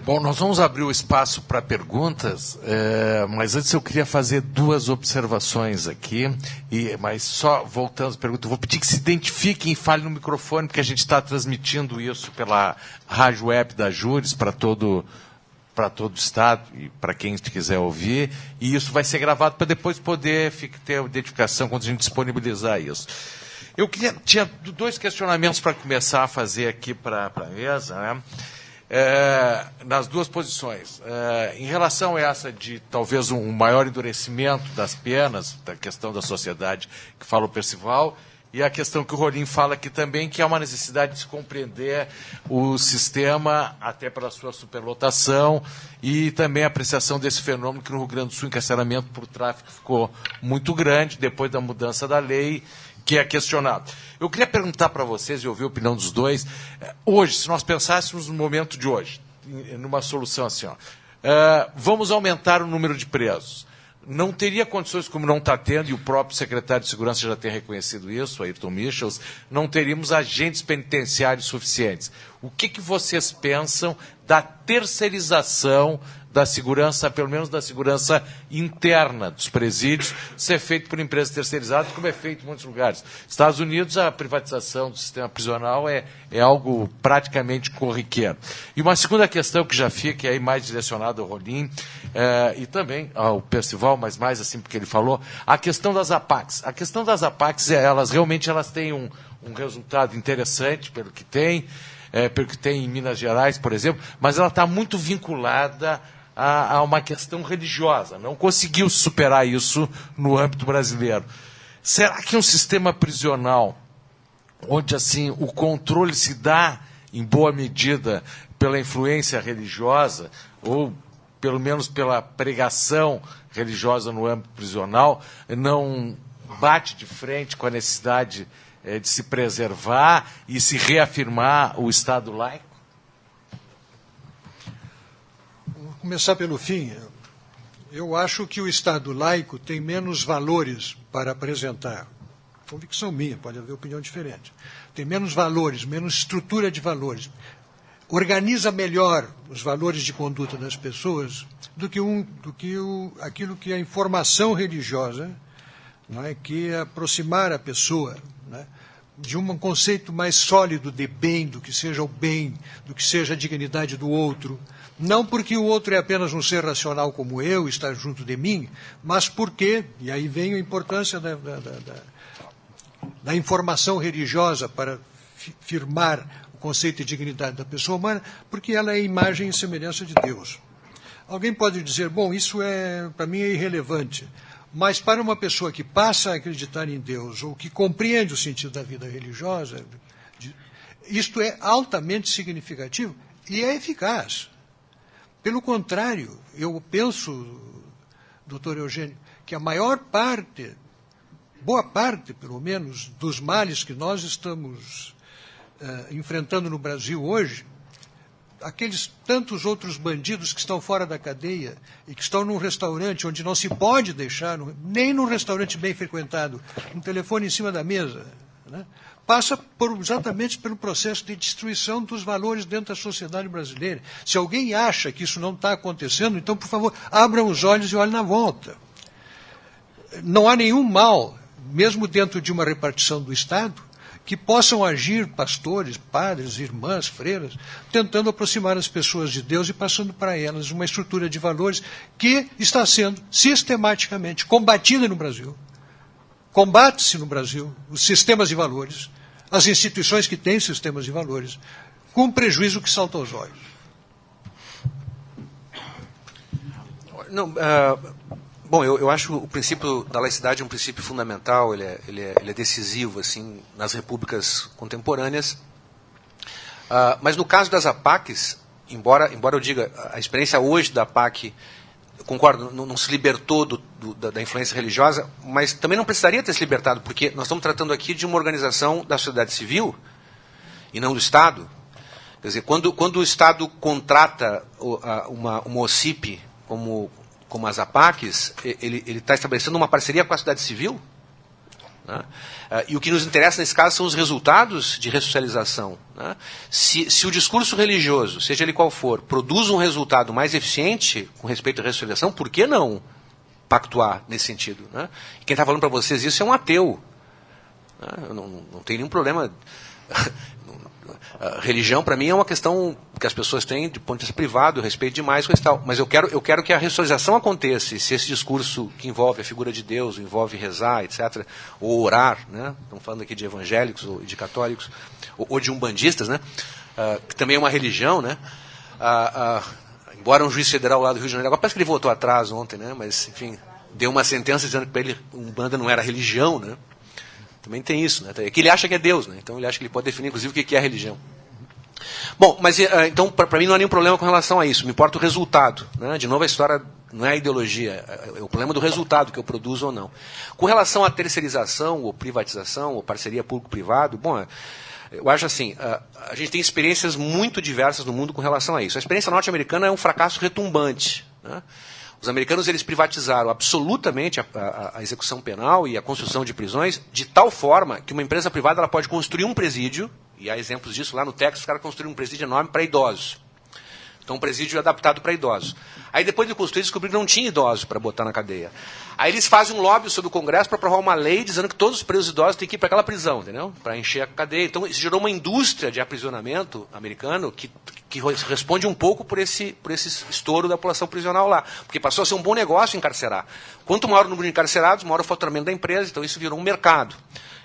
Bom, nós vamos abrir o espaço para perguntas, mas antes eu queria fazer duas observações aqui, mas só voltando às perguntas, eu vou pedir que se identifiquem e falem no microfone, porque a gente está transmitindo isso pela rádio web da Júris para todo o Estado e para quem quiser ouvir, e isso vai ser gravado para depois poder ter a identificação quando a gente disponibilizar isso. Tinha dois questionamentos para começar a fazer aqui para a mesa, né? Nas duas posições. Em relação a essa de talvez um maior endurecimento das penas, da questão da sociedade que fala o Percival, e a questão que o Rolim fala aqui também, que é uma necessidade de se compreender o sistema, até pela sua superlotação, e também a apreciação desse fenômeno que no Rio Grande do Sul o encarceramento por tráfico ficou muito grande depois da mudança da lei, que é questionado. Eu queria perguntar para vocês, e ouvir a opinião dos dois, hoje, se nós pensássemos no momento de hoje, numa solução assim, vamos aumentar o número de presos. Não teria condições, como não está tendo, e o próprio secretário de Segurança já tem reconhecido isso, Ayrton Michels, não teríamos agentes penitenciários suficientes. O que vocês pensam da terceirização da segurança, pelo menos da segurança interna dos presídios, ser feito por empresas terceirizadas, como é feito em muitos lugares? Estados Unidos, a privatização do sistema prisional é algo praticamente corriqueiro. E uma segunda questão que já fica aí mais direcionada ao Rolim, e também ao Percival, mas mais assim porque ele falou, a questão das APACs. A questão das APACs, elas realmente têm um resultado interessante pelo que tem em Minas Gerais, por exemplo, mas ela está muito vinculada a uma questão religiosa. Não conseguiu superar isso no âmbito brasileiro. Será que um sistema prisional, onde assim o controle se dá, em boa medida, pela influência religiosa, ou pelo menos pela pregação religiosa no âmbito prisional, não bate de frente com a necessidade de se preservar e se reafirmar o Estado laico? Vou começar pelo fim. Eu acho que o Estado laico tem menos valores para apresentar. Convicção minha, pode haver opinião diferente. Tem menos valores, menos estrutura de valores. Organiza melhor os valores de conduta das pessoas do que aquilo que a informação religiosa, não é, que aproximar a pessoa, não é, de um conceito mais sólido de bem, do que seja o bem, do que seja a dignidade do outro. Não porque o outro é apenas um ser racional como eu, está junto de mim, mas porque, e aí vem a importância da informação religiosa para firmar o conceito de dignidade da pessoa humana, porque ela é imagem e semelhança de Deus. Alguém pode dizer, bom, isso para mim é irrelevante, mas para uma pessoa que passa a acreditar em Deus, ou que compreende o sentido da vida religiosa, isto é altamente significativo e é eficaz. Pelo contrário, eu penso, doutor Eugênio, que a maior parte, boa parte, pelo menos, dos males que nós estamos enfrentando no Brasil hoje, aqueles tantos outros bandidos que estão fora da cadeia e que estão num restaurante onde não se pode deixar, nem num restaurante bem frequentado, um telefone em cima da mesa, né, passa exatamente pelo processo de destruição dos valores dentro da sociedade brasileira. Se alguém acha que isso não está acontecendo, então, por favor, abram os olhos e olhem na volta. Não há nenhum mal, mesmo dentro de uma repartição do Estado, que possam agir pastores, padres, irmãs, freiras, tentando aproximar as pessoas de Deus e passando para elas uma estrutura de valores que está sendo sistematicamente combatida no Brasil. Combate-se no Brasil os sistemas de valores, as instituições que têm sistemas de valores, com um prejuízo que salta aos olhos. Não, bom, eu acho o princípio da laicidade um princípio fundamental, ele é decisivo assim, nas repúblicas contemporâneas. Mas no caso das APACs, embora eu diga, a experiência hoje da APAC, eu concordo, não se libertou da influência religiosa, mas também não precisaria ter se libertado, porque nós estamos tratando aqui de uma organização da sociedade civil e não do Estado. Quer dizer, quando o Estado contrata uma OCIP como as APACs, ele está estabelecendo uma parceria com a sociedade civil? Né? E o que nos interessa nesse caso são os resultados de ressocialização. Né? Se o discurso religioso, seja ele qual for, produz um resultado mais eficiente com respeito à ressocialização, por que não pactuar nesse sentido? Né? E quem está falando para vocês isso é um ateu. Né? Não tem nenhum problema. A religião, para mim, é uma questão que as pessoas têm de ponto de vista privado, eu respeito demais com isso e tal. Mas eu quero que a ressocialização aconteça. E se esse discurso que envolve a figura de Deus, envolve rezar, etc., ou orar, né? Estamos falando aqui de evangélicos ou de católicos, ou de umbandistas, né? Que também é uma religião, né? Embora um juiz federal lá do Rio de Janeiro, agora parece que ele votou atrás ontem, né? Mas, enfim, deu uma sentença dizendo que para ele Umbanda não era religião, né? Também tem isso, né? Que ele acha que é Deus, né? Então ele acha que ele pode definir, inclusive, o que é religião. Bom, mas então, para mim não há nenhum problema com relação a isso. Me importa o resultado. Né? De novo, a história não é a ideologia, é o problema do resultado que eu produzo ou não. Com relação à terceirização, ou privatização, ou parceria público-privado, bom, eu acho assim, a gente tem experiências muito diversas no mundo com relação a isso. A experiência norte-americana é um fracasso retumbante. Né? Os americanos eles privatizaram absolutamente a execução penal e a construção de prisões de tal forma que uma empresa privada ela pode construir um presídio, e há exemplos disso lá no Texas, os caras construíram um presídio enorme para idosos. Então, um presídio adaptado para idosos. Aí, depois de construir, descobriram que não tinha idosos para botar na cadeia. Aí, eles fazem um lobby sobre o Congresso para aprovar uma lei dizendo que todos os presos idosos têm que ir para aquela prisão, entendeu? Para encher a cadeia. Então, isso gerou uma indústria de aprisionamento americano que responde um pouco por esse estouro da população prisional lá. Porque passou a ser um bom negócio encarcerar. Quanto maior o número de encarcerados, maior o faturamento da empresa. Então, isso virou um mercado.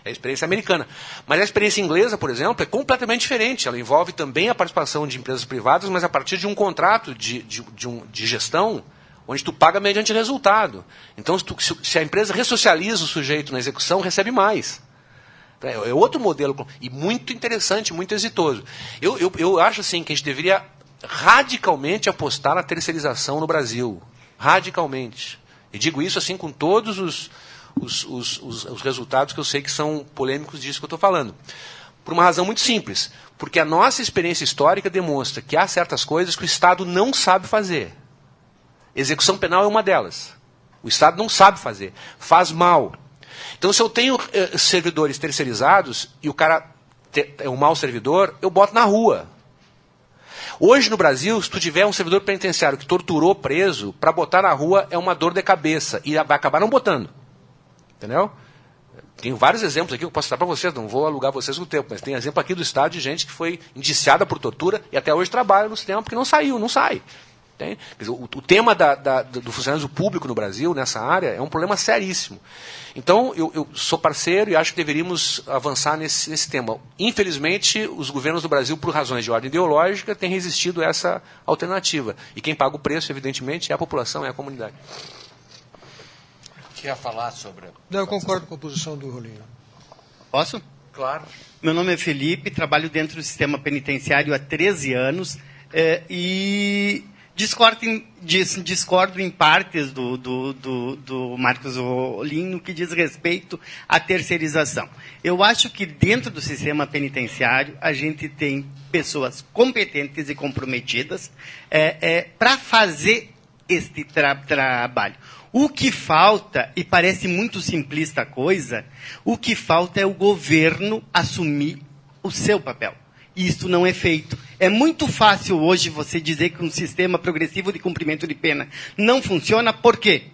É a experiência americana. Mas a experiência inglesa, por exemplo, é completamente diferente. Ela envolve também a participação de empresas privadas, mas a partir de um contrato de gestão, onde tu paga mediante resultado. Então, se a empresa ressocializa o sujeito na execução, recebe mais. É outro modelo, e muito interessante, muito exitoso. Eu acho assim, que a gente deveria radicalmente apostar na terceirização no Brasil. Radicalmente. E digo isso assim com todos os resultados que eu sei que são polêmicos disso que eu estou falando. Por uma razão muito simples. Porque a nossa experiência histórica demonstra que há certas coisas que o Estado não sabe fazer. Execução penal é uma delas. O Estado não sabe fazer. Faz mal. Então, se eu tenho servidores terceirizados e o cara é um mau servidor, eu boto na rua. Hoje, no Brasil, se tu tiver um servidor penitenciário que torturou preso, para botar na rua é uma dor de cabeça. E vai acabar não botando. Entendeu? Tenho vários exemplos aqui que eu posso citar para vocês, não vou alugar vocês o tempo, mas tem exemplo aqui do Estado de gente que foi indiciada por tortura e até hoje trabalha no sistema porque não sai. Tem? O tema do funcionário público no Brasil, nessa área, é um problema seríssimo. Então, eu sou parceiro e acho que deveríamos avançar nesse tema. Infelizmente, os governos do Brasil, por razões de ordem ideológica, têm resistido a essa alternativa. E quem paga o preço, evidentemente, é a população, é a comunidade. Quer falar sobre... Não, eu concordo com a posição do Rolinho. Posso? Claro. Meu nome é Felipe, trabalho dentro do sistema penitenciário há 13 anos e discordo em partes do Marcos Rolim no que diz respeito à terceirização. Eu acho que dentro do sistema penitenciário a gente tem pessoas competentes e comprometidas para fazer este trabalho. O que falta, e parece muito simplista a coisa, o que falta é o governo assumir o seu papel. E isso não é feito. É muito fácil hoje você dizer que um sistema progressivo de cumprimento de pena não funciona. Por quê?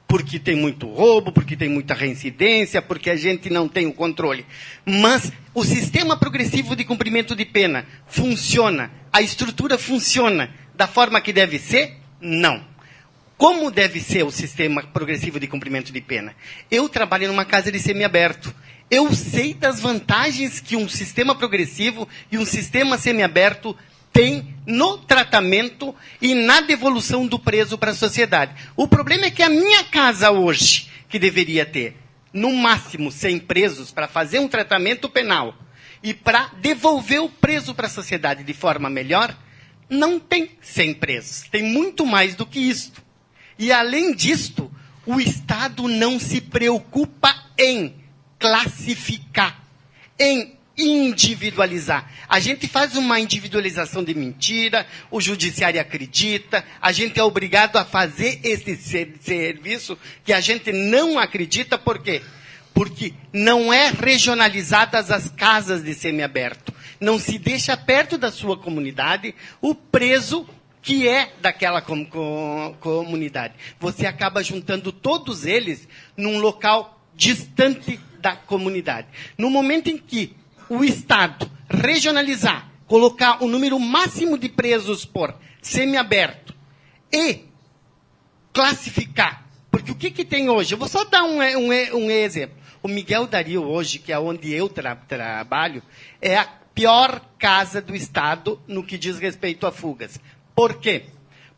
Porque tem muito roubo, porque tem muita reincidência, porque a gente não tem o controle. Mas o sistema progressivo de cumprimento de pena funciona, a estrutura funciona da forma que deve ser? Não. Como deve ser o sistema progressivo de cumprimento de pena? Eu trabalho numa casa de semiaberto. Eu sei das vantagens que um sistema progressivo e um sistema semiaberto tem no tratamento e na devolução do preso para a sociedade. O problema é que a minha casa hoje, que deveria ter, no máximo, 100 presos para fazer um tratamento penal e para devolver o preso para a sociedade de forma melhor, não tem 100 presos. Tem muito mais do que isso. E, além disto, o Estado não se preocupa em classificar, em individualizar. A gente faz uma individualização de mentira, o judiciário acredita, a gente é obrigado a fazer esse serviço que a gente não acredita, por quê? Porque não é regionalizadas as casas de semiaberto. Não se deixa perto da sua comunidade o preso que é daquela comunidade. Você acaba juntando todos eles num local distante da comunidade. No momento em que o Estado regionalizar, colocar o número máximo de presos por semiaberto e classificar, porque o que tem hoje? Eu vou só dar um exemplo. O Miguel Dario hoje, que é onde eu trabalho, é a pior casa do Estado no que diz respeito a fugas. Por quê?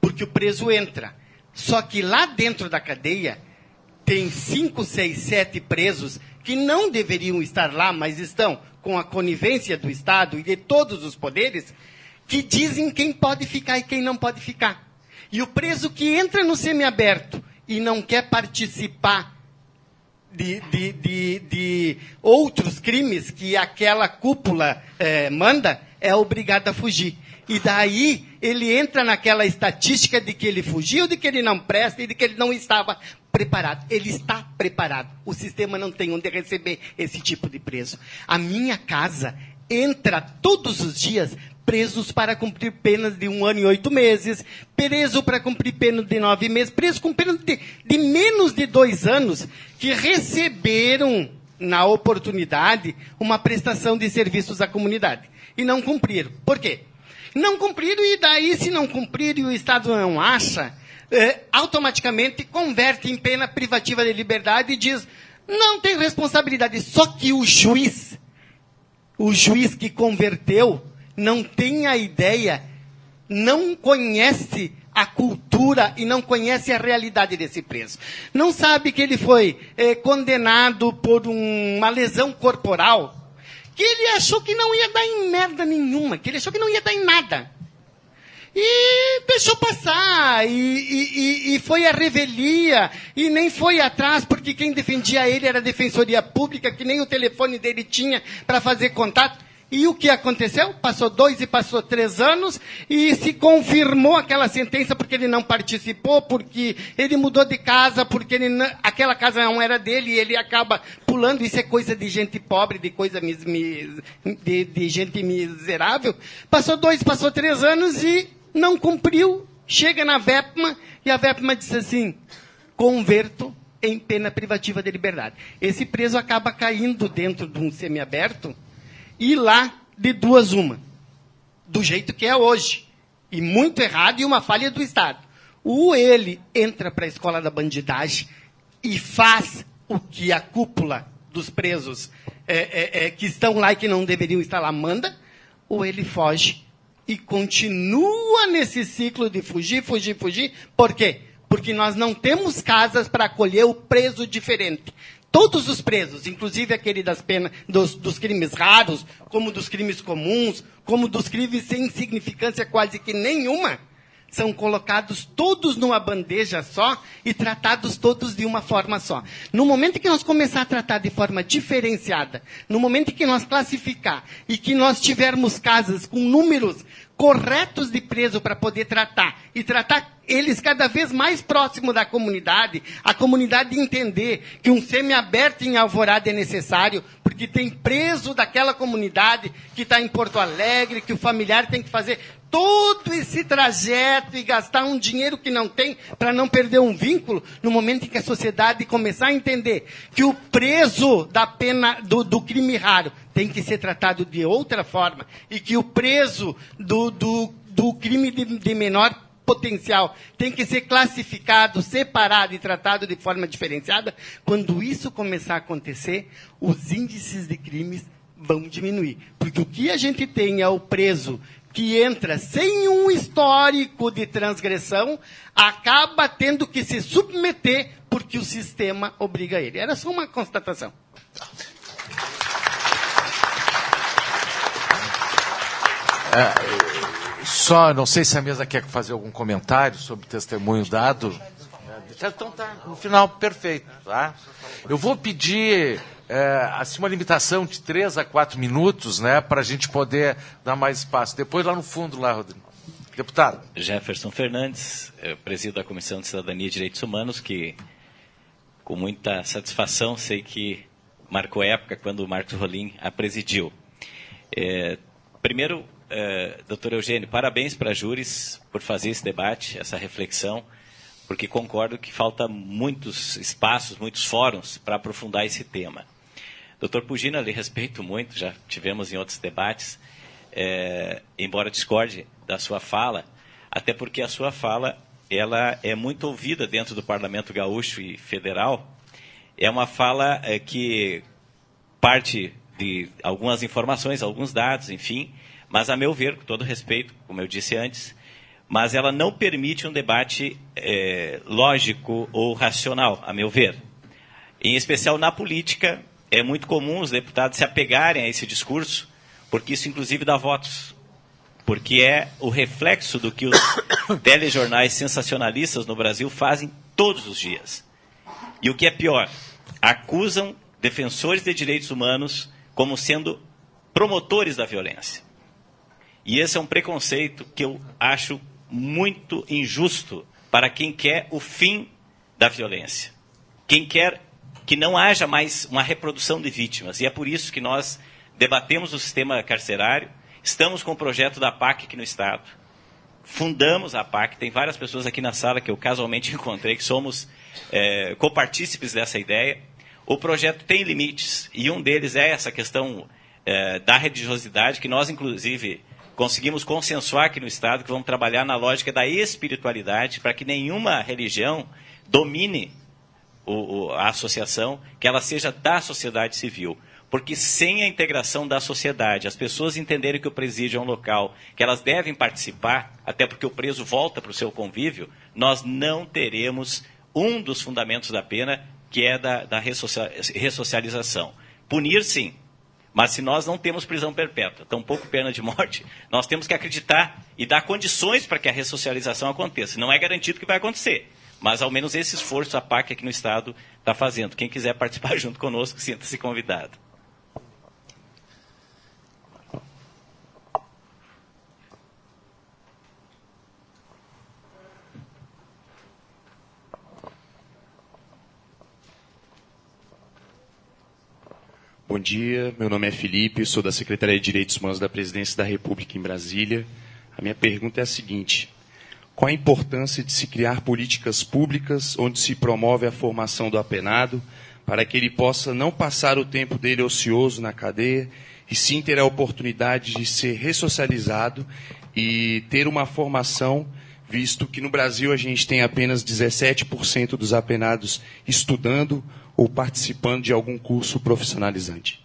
Porque o preso entra. Só que lá dentro da cadeia tem 5, 6, 7 presos que não deveriam estar lá, mas estão com a conivência do Estado e de todos os poderes, que dizem quem pode ficar e quem não pode ficar. E o preso que entra no semiaberto e não quer participar de outros crimes que aquela cúpula manda, é obrigado a fugir. E daí ele entra naquela estatística de que ele fugiu, de que ele não presta e de que ele não estava preparado. Ele está preparado. O sistema não tem onde receber esse tipo de preso. A minha casa entra todos os dias presos para cumprir penas de 1 ano e 8 meses, preso para cumprir pena de 9 meses, preso com pena de menos de 2 anos, que receberam, na oportunidade, uma prestação de serviços à comunidade. E não cumpriram. Por quê? Não cumpriram, e daí, se não cumpriram e o Estado não acha, automaticamente converte em pena privativa de liberdade e diz, não tem responsabilidade. Só que o juiz que converteu, não tem a ideia, não conhece a cultura e não conhece a realidade desse preso. Não sabe que ele foi condenado por uma lesão corporal, que ele achou que não ia dar em merda nenhuma, que ele achou que não ia dar em nada. E deixou passar, e foi a revelia, e nem foi atrás, porque quem defendia ele era a Defensoria Pública, que nem o telefone dele tinha para fazer contato. E o que aconteceu? Passou 2 e passou 3 anos, e se confirmou aquela sentença porque ele não participou, porque ele mudou de casa, porque aquela casa não era dele, e ele acaba pulando. Isso é coisa de gente pobre, de coisa de gente miserável. Passou 2, passou 3 anos e não cumpriu. Chega na VEPMA, e a VEPMA diz assim, converto em pena privativa de liberdade. Esse preso acaba caindo dentro de um semiaberto, e lá, de 2 uma. Do jeito que é hoje. E muito errado, e uma falha do Estado. Ou ele entra para a escola da bandidagem e faz o que a cúpula dos presos que estão lá e que não deveriam estar lá manda, ou ele foge e continua nesse ciclo de fugir, fugir, fugir. Por quê? Porque nós não temos casas para acolher o preso diferente. Todos os presos, inclusive aquele das penas, dos crimes raros, como dos crimes comuns, como dos crimes sem significância quase que nenhuma, são colocados todos numa bandeja só e tratados todos de uma forma só. No momento que nós começar a tratar de forma diferenciada, no momento que nós classificar e que nós tivermos casas com números corretos de preso para poder tratar, e tratar eles cada vez mais próximo da comunidade, a comunidade entender que um semiaberto em Alvorada é necessário, porque tem preso daquela comunidade que está em Porto Alegre, que o familiar tem que fazer todo esse trajeto e gastar um dinheiro que não tem para não perder um vínculo. No momento em que a sociedade começar a entender que o preso da pena do crime raro tem que ser tratado de outra forma, e que o preso do crime de menor potencial tem que ser classificado, separado e tratado de forma diferenciada, quando isso começar a acontecer, os índices de crimes vão diminuir. Porque o que a gente tem é o preso que entra sem um histórico de transgressão, acaba tendo que se submeter porque o sistema obriga ele. Era só uma constatação. Só, não sei se a mesa quer fazer algum comentário sobre o testemunho dado. Então tá, no final, perfeito. Tá? Eu vou pedir assim, uma limitação de 3 a 4 minutos, né, para a gente poder dar mais espaço. Depois lá no fundo, lá, Rodrigo. Deputado. Jefferson Fernandes, presido da Comissão de Cidadania e Direitos Humanos, que com muita satisfação sei que marcou época quando o Marcos Rolim a presidiu. Primeiro, doutor Eugênio, parabéns para a Júris por fazer esse debate, essa reflexão, porque concordo que falta muitos espaços, muitos fóruns para aprofundar esse tema. Doutor Pugina, lhe respeito muito, já tivemos em outros debates, embora discorde da sua fala, até porque a sua fala ela é muito ouvida dentro do Parlamento Gaúcho e Federal. É uma fala que parte de algumas informações, alguns dados, enfim, mas, a meu ver, com todo respeito, como eu disse antes, mas ela não permite um debate lógico ou racional, a meu ver. Em especial na política, é muito comum os deputados se apegarem a esse discurso, porque isso, inclusive, dá votos. Porque é o reflexo do que os telejornais sensacionalistas no Brasil fazem todos os dias. E o que é pior, acusam defensores de direitos humanos como sendo promotores da violência. E esse é um preconceito que eu acho muito injusto para quem quer o fim da violência. Quem quer que não haja mais uma reprodução de vítimas. E é por isso que nós debatemos o sistema carcerário, estamos com o projeto da PAC aqui no Estado, fundamos a PAC, tem várias pessoas aqui na sala que eu casualmente encontrei, que somos copartícipes dessa ideia. O projeto tem limites, e um deles é essa questão da religiosidade, que nós, inclusive, conseguimos consensuar aqui no Estado, que vamos trabalhar na lógica da espiritualidade, para que nenhuma religião domine a associação, que ela seja da sociedade civil. Porque sem a integração da sociedade, as pessoas entenderem que o presídio é um local, que elas devem participar, até porque o preso volta para o seu convívio, nós não teremos um dos fundamentos da pena, que é da ressocialização. Punir, sim, mas se nós não temos prisão perpétua, tampouco pena de morte, nós temos que acreditar e dar condições para que a ressocialização aconteça. Não é garantido que vai acontecer, mas ao menos esse esforço a PAC aqui no Estado está fazendo. Quem quiser participar junto conosco, sinta-se convidado. Bom dia, meu nome é Felipe, sou da Secretaria de Direitos Humanos da Presidência da República em Brasília. A minha pergunta é a seguinte: qual a importância de se criar políticas públicas onde se promove a formação do apenado para que ele possa não passar o tempo dele ocioso na cadeia e sim ter a oportunidade de ser ressocializado e ter uma formação, visto que no Brasil a gente tem apenas 17% dos apenados estudando ou participando de algum curso profissionalizante?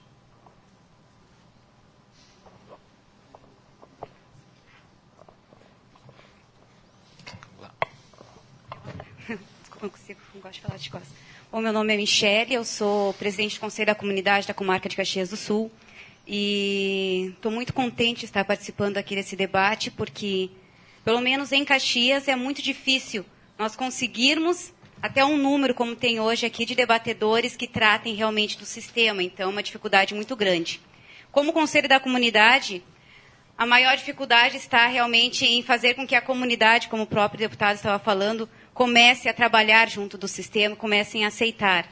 Não gosto de falar de costas. Bom, meu nome é Michele, eu sou presidente do Conselho da Comunidade da Comarca de Caxias do Sul e estou muito contente de estar participando aqui desse debate, porque, pelo menos em Caxias, é muito difícil nós conseguirmos até um número, como tem hoje aqui, de debatedores que tratem realmente do sistema. Então, é uma dificuldade muito grande. Como Conselho da Comunidade, a maior dificuldade está realmente em fazer com que a comunidade, como o próprio deputado estava falando, comece a trabalhar junto do sistema, comecem a aceitar.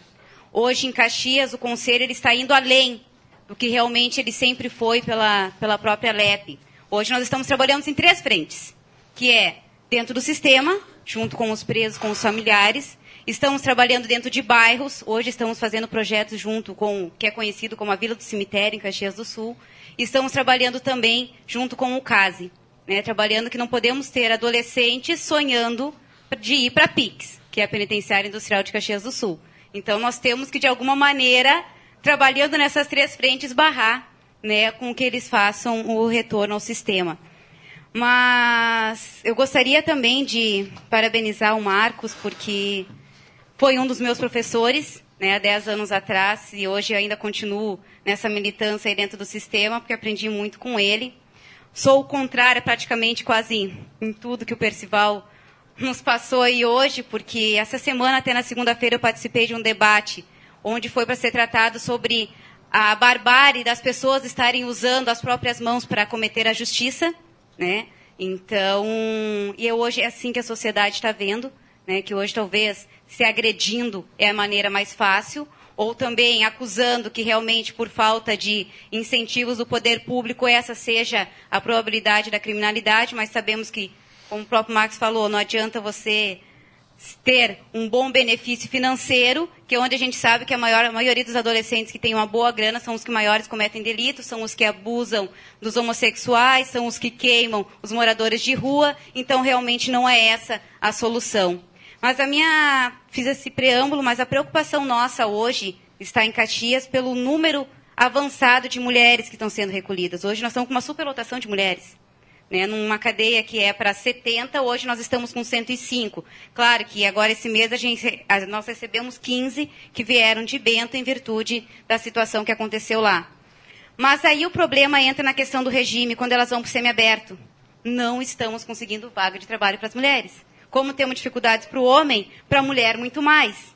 Hoje, em Caxias, o Conselho ele está indo além do que realmente ele sempre foi pela própria LEP. Hoje, nós estamos trabalhando em 3 frentes, que é dentro do sistema, junto com os presos, com os familiares. Estamos trabalhando dentro de bairros. Hoje estamos fazendo projetos junto com o que é conhecido como a Vila do Cemitério, em Caxias do Sul. Estamos trabalhando também junto com o CASE, né? Trabalhando que não podemos ter adolescentes sonhando de ir para a PIX, que é a Penitenciária Industrial de Caxias do Sul. Então, nós temos que, de alguma maneira, trabalhando nessas 3 frentes, barrar, né, com que eles façam o retorno ao sistema. Mas eu gostaria também de parabenizar o Marcos, porque foi um dos meus professores, né, há 10 anos atrás, e hoje ainda continuo nessa militância aí dentro do sistema, porque aprendi muito com ele. Sou contrária praticamente quase em tudo que o Percival nos passou aí hoje, porque essa semana, até na segunda-feira, eu participei de um debate onde foi para ser tratado sobre a barbárie das pessoas estarem usando as próprias mãos para cometer a justiça, né? Então, e hoje é assim que a sociedade está vendo, né? Que hoje talvez se agredindo é a maneira mais fácil, ou também acusando que realmente por falta de incentivos do poder público essa seja a probabilidade da criminalidade, mas sabemos que, como o próprio Marcos falou, não adianta você ter um bom benefício financeiro, que é onde a gente sabe que a maioria dos adolescentes que têm uma boa grana são os que maiores cometem delitos, são os que abusam dos homossexuais, são os que queimam os moradores de rua, então realmente não é essa a solução. Mas fiz esse preâmbulo, mas a preocupação nossa hoje está em Caxias pelo número avançado de mulheres que estão sendo recolhidas. Hoje nós estamos com uma superlotação de mulheres. Numa cadeia que é para 70, hoje nós estamos com 105. Claro que agora esse mês nós recebemos 15 que vieram de Bento em virtude da situação que aconteceu lá. Mas aí o problema entra na questão do regime, quando elas vão para o semiaberto. Não estamos conseguindo vaga de trabalho para as mulheres. Como temos dificuldades para o homem, para a mulher muito mais.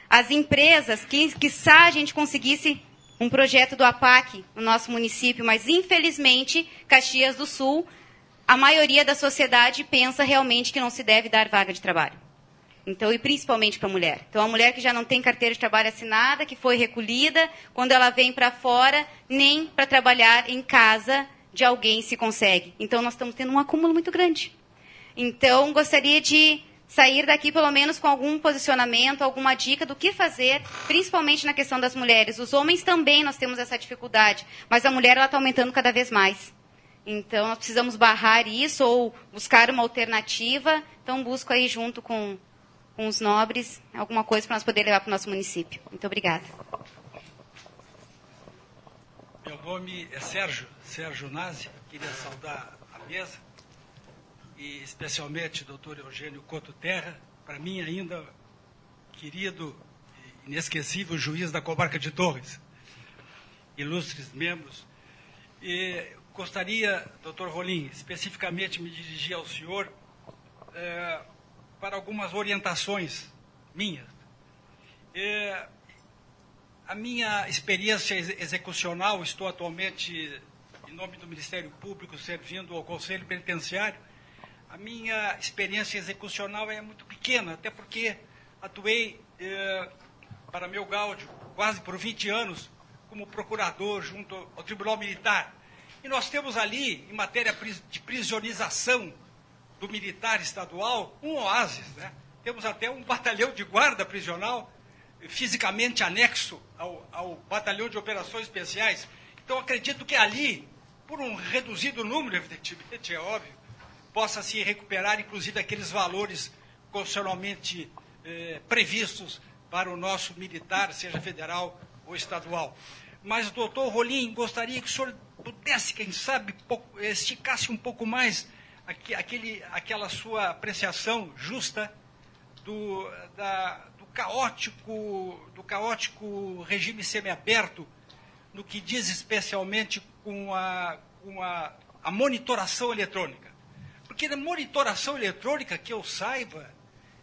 As empresas, quiçá a gente conseguisse um projeto do APAC no nosso município, mas infelizmente Caxias do Sul, a maioria da sociedade pensa realmente que não se deve dar vaga de trabalho. Então, e principalmente para a mulher. Então, a mulher que já não tem carteira de trabalho assinada, que foi recolhida, quando ela vem para fora, nem para trabalhar em casa de alguém se consegue. Então, nós estamos tendo um acúmulo muito grande. Então, gostaria de sair daqui, pelo menos, com algum posicionamento, alguma dica do que fazer, principalmente na questão das mulheres. Os homens também nós temos essa dificuldade, mas a mulher está aumentando cada vez mais. Então, nós precisamos barrar isso ou buscar uma alternativa. Então, busco aí, junto com os nobres, alguma coisa para nós poder levar para o nosso município. Muito obrigada. Meu nome é Sérgio Nazi. Queria saudar a mesa e especialmente o doutor Eugênio Couto Terra, para mim ainda querido e inesquecível juiz da comarca de Torres, ilustres membros. E gostaria, doutor Rolim, especificamente me dirigir ao senhor para algumas orientações minhas. A minha experiência execucional, estou atualmente, em nome do Ministério Público, servindo ao Conselho Penitenciário. A minha experiência execucional é muito pequena, até porque atuei, para meu gáudio, quase por 20 anos, como procurador junto ao Tribunal Militar. E nós temos ali, em matéria de prisionização do militar estadual, um oásis, né? Temos até um batalhão de guarda prisional, fisicamente anexo ao batalhão de operações especiais. Então, acredito que ali, por um reduzido número, evidentemente, é óbvio, possa se recuperar, inclusive, aqueles valores constitucionalmente previstos para o nosso militar, seja federal ou estadual. Mas, doutor Rolim, gostaria que o senhor pudesse, quem sabe, esticasse um pouco mais aquela sua apreciação justa do caótico regime semiaberto, no que diz especialmente com a monitoração eletrônica. Porque a monitoração eletrônica, que eu saiba,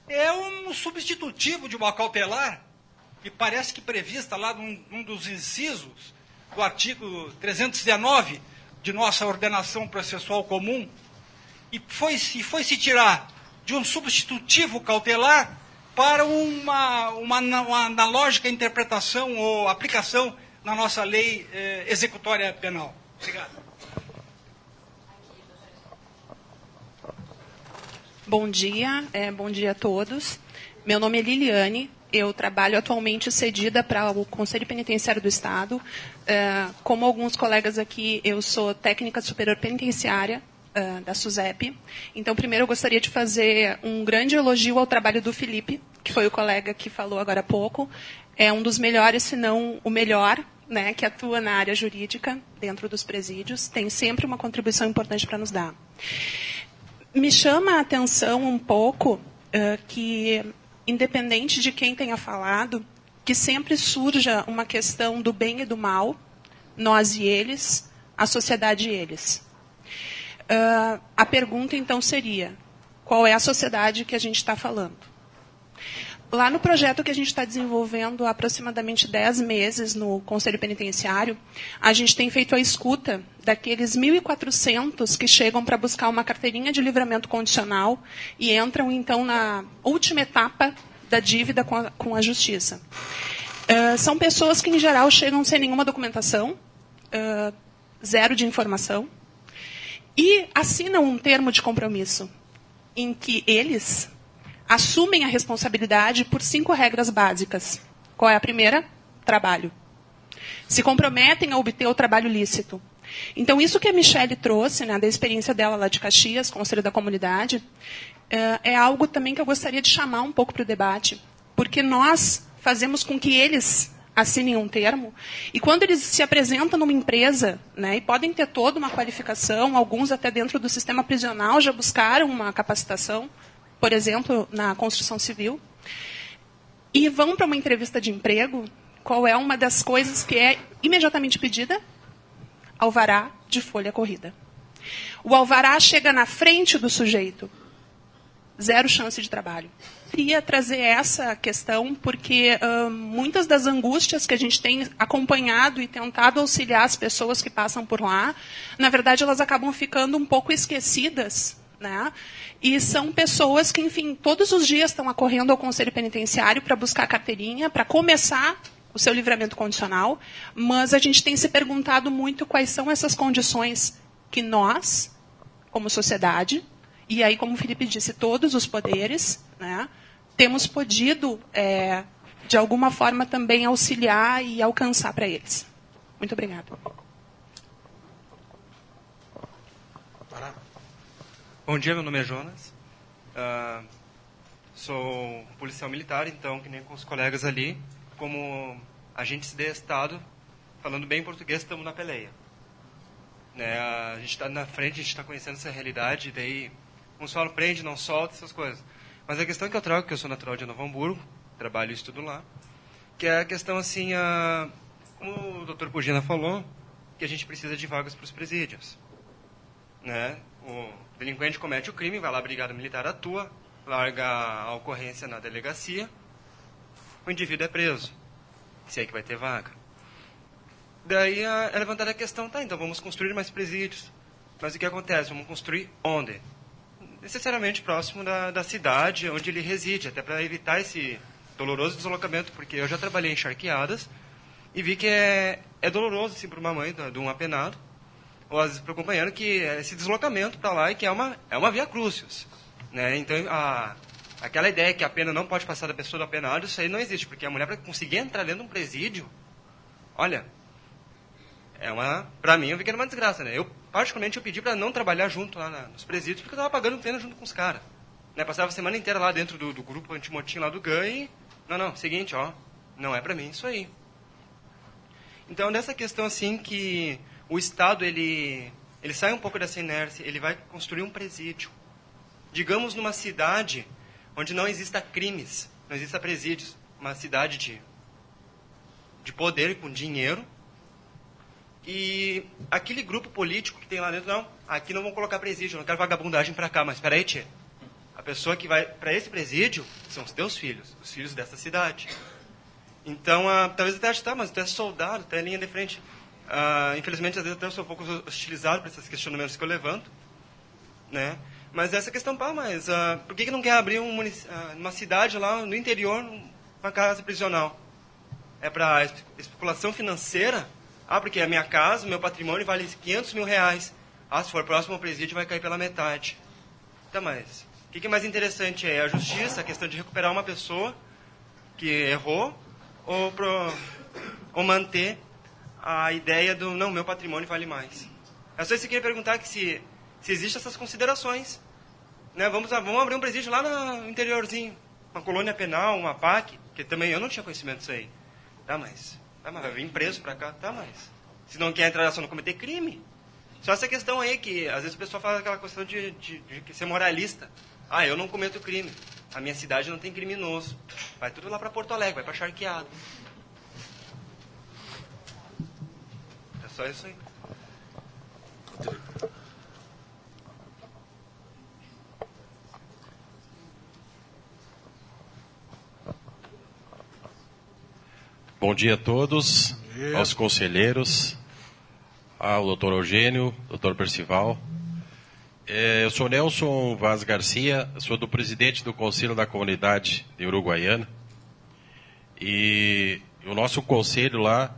é um substitutivo de uma cautelar, e parece que prevista lá num dos incisos do artigo 319 de nossa ordenação processual comum, e foi se tirar de um substitutivo cautelar para uma analógica interpretação ou aplicação na nossa lei executória penal. Obrigado. Bom dia a todos. Meu nome é Liliane, eu trabalho atualmente cedida para o Conselho Penitenciário do Estado. Como alguns colegas aqui, eu sou técnica superior penitenciária da SUSEP. Então, primeiro eu gostaria de fazer um grande elogio ao trabalho do Felipe, que foi o colega que falou agora há pouco. É um dos melhores, se não o melhor, né, que atua na área jurídica dentro dos presídios. Tem sempre uma contribuição importante para nos dar. Me chama a atenção um pouco que, independente de quem tenha falado, que sempre surja uma questão do bem e do mal, nós e eles, a sociedade e eles. A pergunta, então, seria, qual é a sociedade que a gente está falando? Lá no projeto que a gente está desenvolvendo há aproximadamente 10 meses no Conselho Penitenciário, a gente tem feito a escuta daqueles 1.400 que chegam para buscar uma carteirinha de livramento condicional e entram, então, na última etapa da dívida com a Justiça. São pessoas que, em geral, chegam sem nenhuma documentação, zero de informação, e assinam um termo de compromisso em que eles assumem a responsabilidade por 5 regras básicas. Qual é a primeira? Trabalho. Se comprometem a obter o trabalho lícito. Então, isso que a Michele trouxe, né, da experiência dela lá de Caxias, Conselho da Comunidade, é algo também que eu gostaria de chamar um pouco para o debate, porque nós fazemos com que eles assinem um termo, e quando eles se apresentam numa empresa, né, e podem ter toda uma qualificação, alguns até dentro do sistema prisional já buscaram uma capacitação, por exemplo, na construção civil, e vão para uma entrevista de emprego, qual é uma das coisas que é imediatamente pedida? Alvará de folha corrida. O alvará chega na frente do sujeito. Zero chance de trabalho. Queria trazer essa questão porque muitas das angústias que a gente tem acompanhado e tentado auxiliar as pessoas que passam por lá, na verdade, elas acabam ficando um pouco esquecidas, né? E são pessoas que, enfim, todos os dias estão acorrendo ao Conselho Penitenciário para buscar carteirinha, para começar o seu livramento condicional, mas a gente tem se perguntado muito quais são essas condições que nós, como sociedade, e aí, como o Felipe disse, todos os poderes, né, temos podido, de alguma forma, também auxiliar e alcançar para eles. Muito obrigada. Bom dia, meu nome é Jonas. Sou policial militar, então, que nem com os colegas ali, como agentes de Estado, falando bem português, estamos na peleia. Né, a gente está na frente, a gente está conhecendo essa realidade, daí uns falam prende, não solta, essas coisas. Mas a questão que eu trago, que eu sou natural de Novo Hamburgo, trabalho e estudo lá, que é a questão assim, como o Dr. Pugina falou, que a gente precisa de vagas para os presídios. Né? O delinquente comete o crime, vai lá, a brigada militar atua, larga a ocorrência na delegacia, o indivíduo é preso, se é que vai ter vaga. Daí é levantada a questão, tá, então vamos construir mais presídios. Mas o que acontece? Vamos construir onde? Necessariamente próximo da cidade onde ele reside, até para evitar esse doloroso deslocamento, porque eu já trabalhei em charqueadas e vi que é doloroso assim, para uma mãe de um apenado, ou às vezes para o companheiro, que esse deslocamento para lá e que é uma via crucis. Né? Então, aquela ideia que a pena não pode passar da pessoa do apenado, isso aí não existe, porque a mulher, para conseguir entrar dentro de um presídio, olha, para mim, eu vi que era uma desgraça. Né? Particularmente, eu pedi para não trabalhar junto lá nos presídios, porque eu estava pagando pena junto com os caras. Né? Passava a semana inteira lá dentro do grupo antimotim lá do GAN e... Não, seguinte, não é para mim isso aí. Então, nessa questão assim que o Estado, ele sai um pouco dessa inércia, ele vai construir um presídio. Digamos numa cidade onde não exista crimes, não exista presídios, uma cidade de poder, com dinheiro, e aquele grupo político que tem lá dentro, não, aqui não vão colocar presídio, não quero vagabundagem para cá, mas espera aí, tchê, a pessoa que vai para esse presídio são os teus filhos, os filhos dessa cidade. Então, talvez até ache, tá, mas tu é soldado, tu é linha de frente. Infelizmente, às vezes até eu sou um pouco hostilizado por esses questionamentos que eu levanto, né? Mas essa questão, mas por que não quer abrir uma cidade lá no interior, uma casa prisional? É para especulação financeira? Porque a minha casa, o meu patrimônio vale 500 mil reais. Se for próximo ao presídio, vai cair pela metade. Tá, mas o que é mais interessante? É a justiça, a questão de recuperar uma pessoa que errou, ou manter a ideia do, não, meu patrimônio vale mais. É só isso que eu queria perguntar, que se existem essas considerações. Né? Vamos abrir um presídio lá no interiorzinho, uma colônia penal, uma PAC, que também eu não tinha conhecimento disso aí. Tá, mas vai vir preso pra cá, tá, mas se não quer entrar só não cometer crime. Só essa questão aí que às vezes o pessoal fala aquela questão de ser moralista. Eu não cometo crime, a minha cidade não tem criminoso. Vai tudo lá pra Porto Alegre, vai pra Charqueado. É só isso aí. Bom dia a todos, aos conselheiros, ao doutor Eugênio, doutor Percival. Eu sou Nelson Vaz Garcia, sou do presidente do Conselho da Comunidade de Uruguaiana. E E o nosso conselho lá,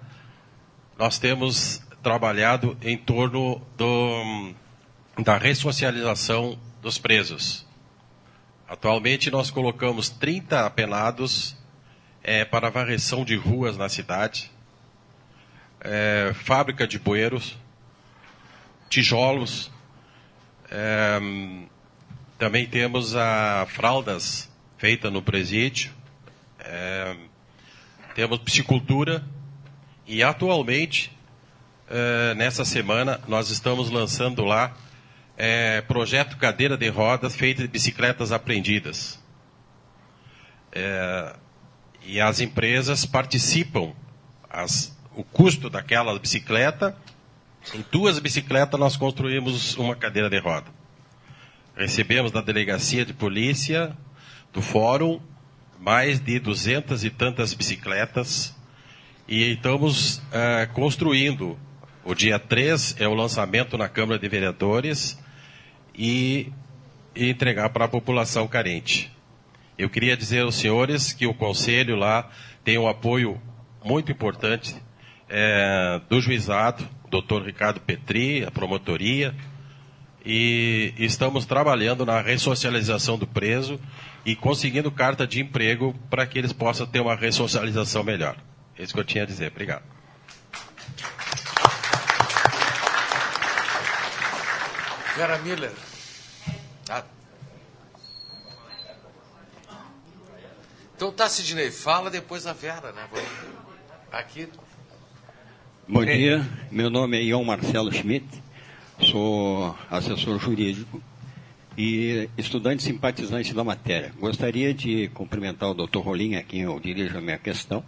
nós temos trabalhado em torno da ressocialização dos presos. Atualmente nós colocamos 30 apenados para varreção de ruas na cidade, fábrica de bueiros, tijolos, também temos a fraldas feita no presídio, temos piscicultura e atualmente, nessa semana, nós estamos lançando lá projeto cadeira de rodas feito de bicicletas apreendidas. E as empresas participam, o custo daquela bicicleta, em 2 bicicletas nós construímos uma cadeira de roda. Recebemos da delegacia de polícia, do fórum, mais de 200 e tantas bicicletas e estamos construindo. O dia 3 é o lançamento na Câmara de Vereadores e entregar para a população carente. Eu queria dizer aos senhores que o Conselho lá tem um apoio muito importante do juizado, o Dr. Ricardo Petri, a promotoria, e estamos trabalhando na ressocialização do preso e conseguindo carta de emprego para que eles possam ter uma ressocialização melhor. É isso que eu tinha a dizer. Obrigado. Vera Miller. Então tá, Sidney, fala depois a Vera, né? Aqui. Bom dia, meu nome é Ion Marcelo Schmidt, sou assessor jurídico e estudante simpatizante da matéria. Gostaria de cumprimentar o Dr. Rolim, a quem eu dirijo a minha questão.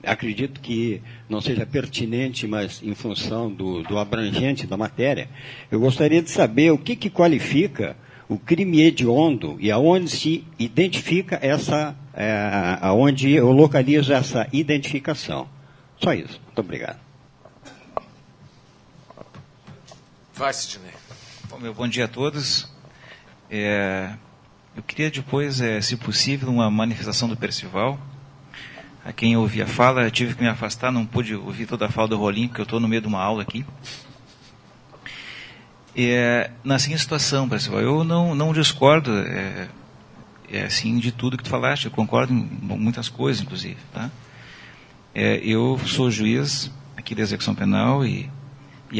Acredito que não seja pertinente, mas em função do abrangente da matéria, eu gostaria de saber o que qualifica o crime hediondo e aonde se identifica aonde eu localizo essa identificação. Só isso. Muito obrigado. Vai, Sidney. Bom dia a todos. Eu queria depois, se possível, uma manifestação do Percival. A quem eu ouvi a fala, eu tive que me afastar, não pude ouvir toda a fala do Rolim, porque eu estou no meio de uma aula aqui. Na seguinte situação, Percival, eu não discordo assim, de tudo que tu falaste, eu concordo em muitas coisas, inclusive. Tá? Eu sou juiz aqui da execução penal e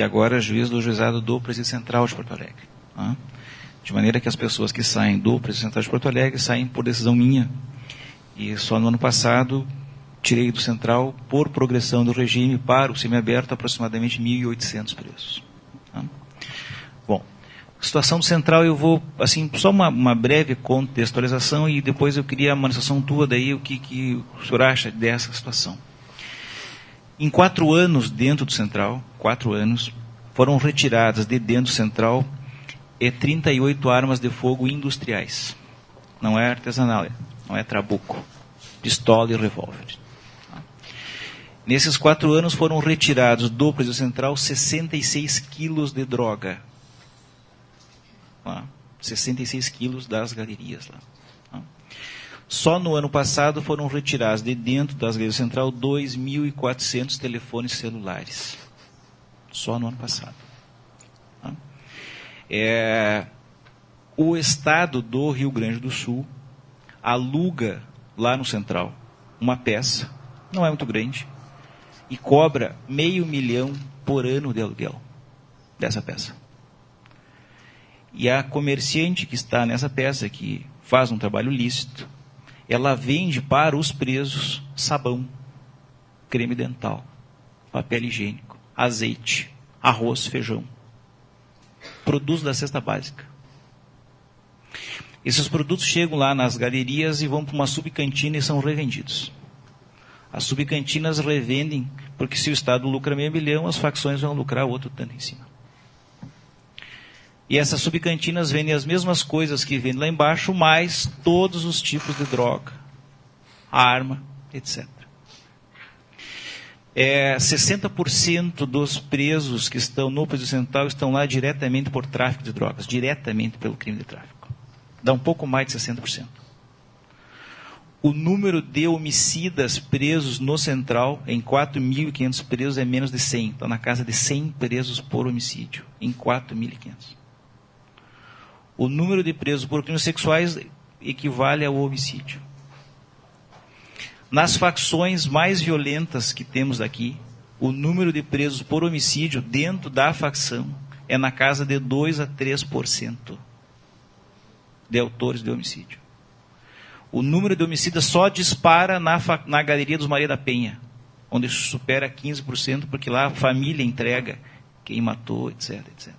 agora juiz do juizado do Presídio Central de Porto Alegre. Tá? De maneira que as pessoas que saem do Presídio Central de Porto Alegre saem por decisão minha. E só no ano passado tirei do Central, por progressão do regime, para o semiaberto, aproximadamente 1.800 presos. Tá? Bom, situação do Central, eu vou, assim, só uma breve contextualização e depois eu queria a manifestação tua daí, o que o senhor acha dessa situação. Em 4 anos dentro do Central, 4 anos, foram retiradas de dentro do Central 38 armas de fogo industriais. Não é artesanal, não é trabuco, pistola e revólver. Nesses 4 anos foram retirados do Presídio Central 66 quilos de droga. 66 quilos das galerias lá. Só no ano passado foram retirados de dentro das galerias Central 2.400 telefones celulares. Só no ano passado. O Estado do Rio Grande do Sul aluga lá no Central uma peça, não é muito grande, e cobra R$500 mil por ano de aluguel dessa peça. E a comerciante que está nessa peça, que faz um trabalho lícito, ela vende para os presos sabão, creme dental, papel higiênico, azeite, arroz, feijão. Produtos da cesta básica. Esses produtos chegam lá nas galerias e vão para uma subcantina e são revendidos. As subcantinas revendem, porque se o Estado lucra R$500 mil, as facções vão lucrar outro tanto em cima. E essas subcantinas vendem as mesmas coisas que vendem lá embaixo, mais todos os tipos de droga, arma, etc. 60% dos presos que estão no Presídio Central estão lá diretamente por tráfico de drogas, diretamente pelo crime de tráfico. Dá um pouco mais de 60%. O número de homicidas presos no Central, em 4.500 presos, é menos de 100. Está na casa de 100 presos por homicídio, em 4.500. O número de presos por crimes sexuais equivale ao homicídio. Nas facções mais violentas que temos aqui, o número de presos por homicídio dentro da facção é na casa de 2 a 3% de autores de homicídio. O número de homicidas só dispara na Galeria dos Maria da Penha, onde supera 15%, porque lá a família entrega quem matou, etc, etc.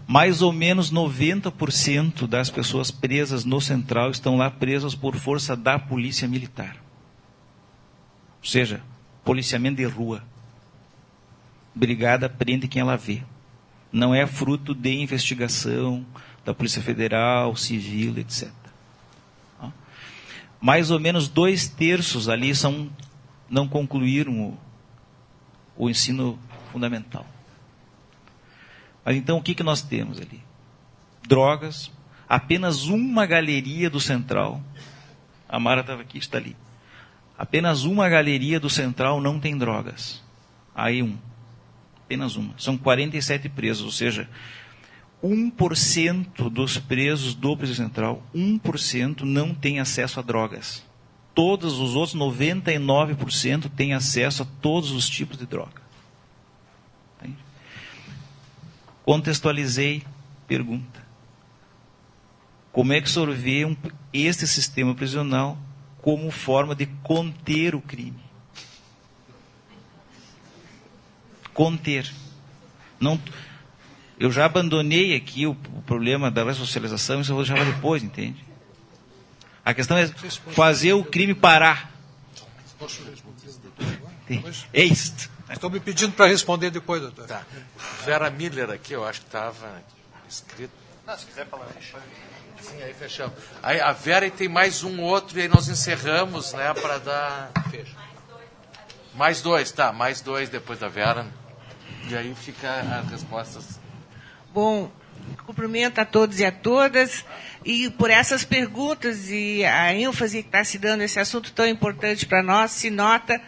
Mais ou menos 90% das pessoas presas no Central estão lá presas por força da polícia militar. Ou seja, policiamento de rua. Brigada prende quem ela vê. Não é fruto de investigação da Polícia Federal, Civil, etc. Mais ou menos 2/3 ali não concluíram o ensino fundamental. Mas então o que nós temos ali? Drogas, apenas uma galeria do Central, a Mara estava aqui, está ali. Apenas uma galeria do Central não tem drogas. Aí apenas uma. São 47 presos, ou seja, 1% dos presos do Presídio Central, 1% não tem acesso a drogas. Todos os outros, 99%, têm acesso a todos os tipos de droga. Contextualizei, pergunta. Como é que o senhor vê este sistema prisional como forma de conter o crime? Conter. Não... Eu já abandonei aqui o problema da ressocialização, isso eu vou deixar para depois, entende? A questão é fazer o crime parar. Posso responder? É isto. Estou me pedindo para responder depois, doutor. Tá. Vera Miller aqui, eu acho que estava escrito. Não, se quiser falar. Sim, aí fechamos. Aí a Vera e tem mais um outro, e aí nós encerramos, né, para dar... Fecha. Mais dois, tá, mais dois depois da Vera. E aí fica as respostas... Bom, cumprimento a todos e a todas, e por essas perguntas e a ênfase que está se dando esse assunto tão importante para nós, se nota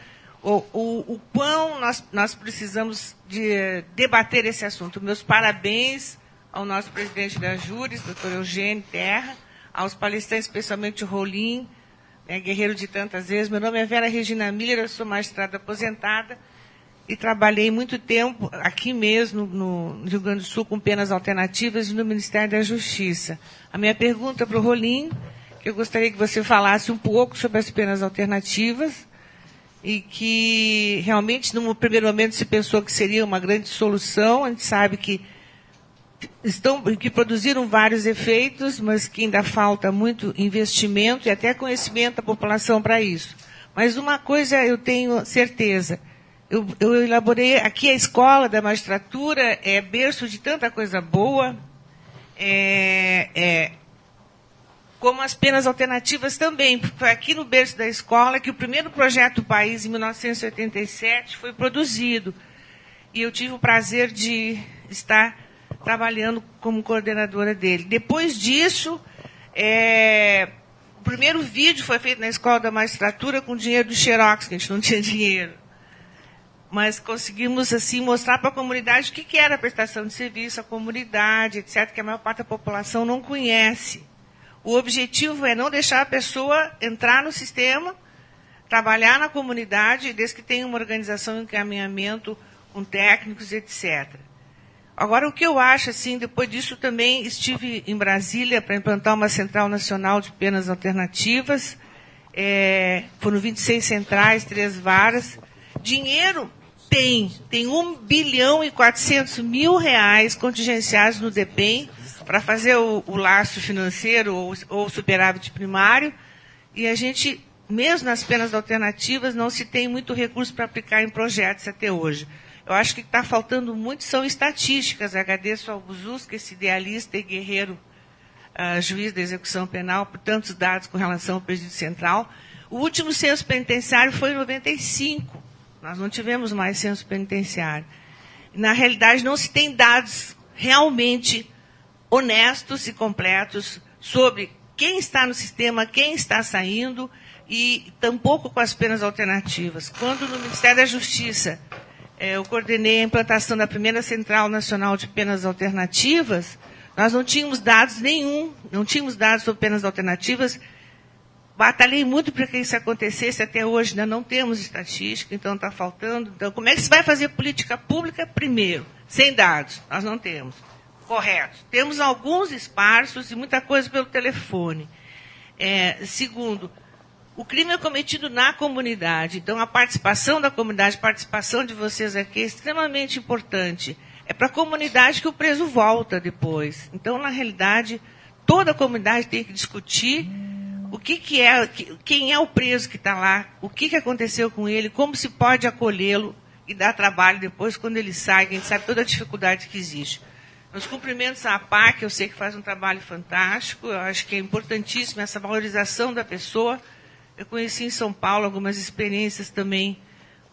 o quão nós precisamos de debater esse assunto. Meus parabéns ao nosso presidente da Júris, doutor Eugênio Terra, aos palestrantes, especialmente o Rolim, guerreiro de tantas vezes. Meu nome é Vera Regina Miller, eu sou magistrada aposentada, e trabalhei muito tempo aqui mesmo, no Rio Grande do Sul, com penas alternativas e no Ministério da Justiça. A minha pergunta para o Rolim, que eu gostaria que você falasse um pouco sobre as penas alternativas, e que realmente, num primeiro momento, se pensou que seria uma grande solução. A gente sabe que produziram vários efeitos, mas que ainda falta muito investimento e até conhecimento da população para isso. Mas uma coisa eu tenho certeza... Eu elaborei aqui a escola da magistratura, é berço de tanta coisa boa, como as penas alternativas também. Foi aqui no berço da escola que o primeiro projeto País, em 1987, foi produzido. E eu tive o prazer de estar trabalhando como coordenadora dele. Depois disso, o primeiro vídeo foi feito na escola da magistratura com dinheiro do Xerox, que a gente não tinha dinheiro. Mas conseguimos assim mostrar para a comunidade o que era a prestação de serviço, a comunidade, etc., que a maior parte da população não conhece. O objetivo é não deixar a pessoa entrar no sistema, trabalhar na comunidade, desde que tenha uma organização e encaminhamento com técnicos, etc. Agora, o que eu acho, assim, depois disso também estive em Brasília para implantar uma Central Nacional de Penas Alternativas. Foram 26 centrais, 3 varas. Dinheiro tem 1.400 bilhão contingenciados no DEPEN para fazer o laço financeiro ou superávit primário, e a gente, mesmo nas penas alternativas, não se tem muito recurso para aplicar em projetos até hoje. Eu acho que o que está faltando muito são estatísticas. Agradeço ao Buzuska, esse idealista e guerreiro juiz da execução penal, por tantos dados com relação ao Presídio Central. O último censo penitenciário foi em 95. Nós não tivemos mais censo penitenciário. Na realidade, não se tem dados realmente honestos e completos sobre quem está no sistema, quem está saindo, e tampouco com as penas alternativas. Quando no Ministério da Justiça eu coordenei a implantação da primeira Central Nacional de Penas Alternativas, nós não tínhamos dados não tínhamos dados sobre penas alternativas. Batalhei muito para que isso acontecesse, até hoje ainda não temos estatística, então está faltando. Então, como é que se vai fazer política pública? Primeiro, sem dados, nós não temos. Correto. Temos alguns esparsos e muita coisa pelo telefone. Segundo, o crime é cometido na comunidade, então a participação da comunidade, a participação de vocês aqui é extremamente importante. É para a comunidade que o preso volta depois. Então, na realidade, toda a comunidade tem que discutir quem é o preso que está lá, o que aconteceu com ele, como se pode acolhê-lo e dar trabalho depois quando ele sai, que a gente sabe toda a dificuldade que existe. Meus cumprimentos à APAC, eu sei que faz um trabalho fantástico, eu acho que é importantíssimo essa valorização da pessoa. Eu conheci em São Paulo algumas experiências também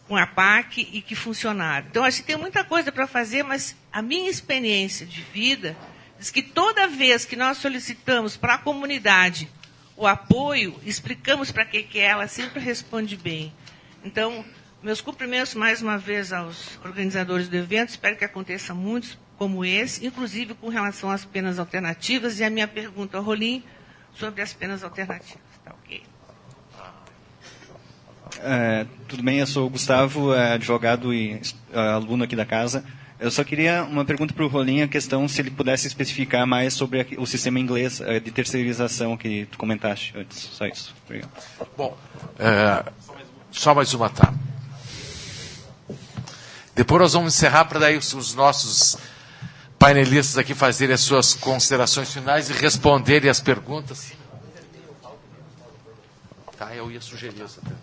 com a APAC e que funcionaram. Então, acho que tem muita coisa para fazer, mas a minha experiência de vida diz que toda vez que nós solicitamos para a comunidade o apoio, explicamos para que é, ela sempre responde bem. Então, meus cumprimentos mais uma vez aos organizadores do evento, espero que aconteça muitos como esse, inclusive com relação às penas alternativas, e a minha pergunta ao Rolim sobre as penas alternativas. Tá ok? Tudo bem, eu sou o Gustavo, advogado e aluno aqui da casa. Eu só queria uma pergunta para o Rolim, a questão se ele pudesse especificar mais sobre o sistema inglês de terceirização que tu comentaste antes. Só isso. Obrigado. Bom, só mais uma, tá? Depois nós vamos encerrar para daí os nossos painelistas aqui fazerem as suas considerações finais e responderem as perguntas. Tá, eu ia sugerir isso até.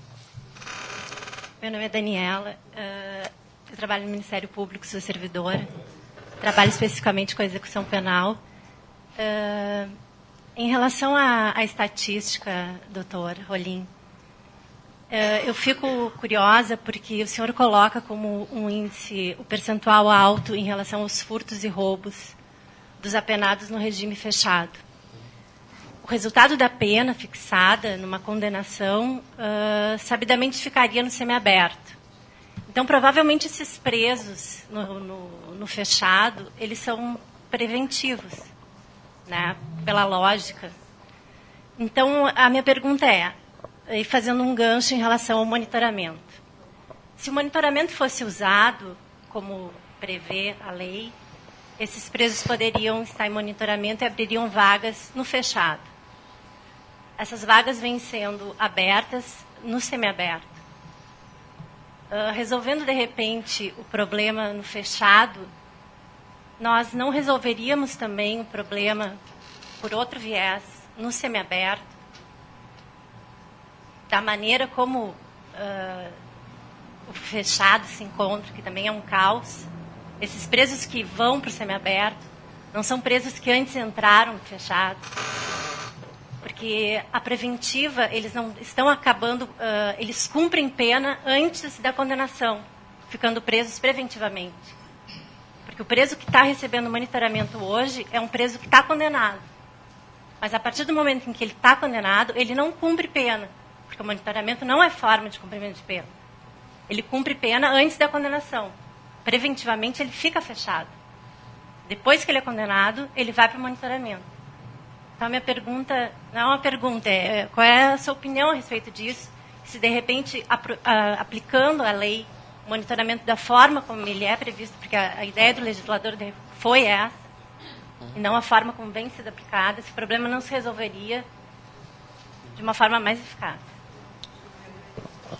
Meu nome é Daniela. Eu trabalho no Ministério Público, sou servidora. Trabalho especificamente com a execução penal. Em relação à estatística, doutor Rolim, eu fico curiosa porque o senhor coloca como um índice o percentual alto em relação aos furtos e roubos dos apenados no regime fechado. O resultado da pena fixada numa condenação sabidamente ficaria no semiaberto. Então, provavelmente, esses presos no fechado, eles são preventivos, né, pela lógica. Então, a minha pergunta e fazendo um gancho em relação ao monitoramento. Se o monitoramento fosse usado, como prevê a lei, esses presos poderiam estar em monitoramento e abririam vagas no fechado. Essas vagas vêm sendo abertas no semiaberto. Resolvendo, de repente, o problema no fechado, nós não resolveríamos também o problema, por outro viés, no semiaberto, da maneira como o fechado se encontra, que também é um caos. Esses presos que vão para o semiaberto não são presos que antes entraram no fechado, porque a preventiva, eles não estão acabando, eles cumprem pena antes da condenação, ficando presos preventivamente. Porque o preso que está recebendo monitoramento hoje é um preso que está condenado. Mas a partir do momento em que ele está condenado, ele não cumpre pena, porque o monitoramento não é forma de cumprimento de pena. Ele cumpre pena antes da condenação. Preventivamente, ele fica fechado. Depois que ele é condenado, ele vai para o monitoramento. Então, a minha pergunta, não é uma pergunta, qual é a sua opinião a respeito disso? Se, de repente, aplicando a lei, o monitoramento da forma como ele é previsto, porque a ideia do legislador foi essa, e não a forma como vem sendo aplicada, esse problema não se resolveria de uma forma mais eficaz.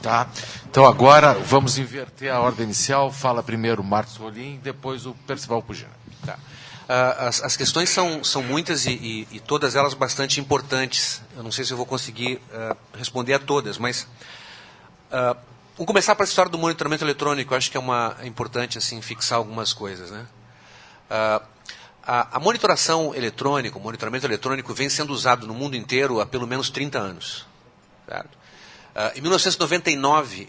Tá. Então, agora, vamos inverter a ordem inicial. Fala primeiro o Marcos Rolim, depois o Percival Pugina. Tá. As questões são muitas e todas elas bastante importantes. Eu não sei se eu vou conseguir responder a todas, mas vamos começar para a história do monitoramento eletrônico. Eu acho que é importante assim, fixar algumas coisas. Né? A monitoração eletrônica, o monitoramento eletrônico vem sendo usado no mundo inteiro há pelo menos 30 anos. Certo? Em 1999,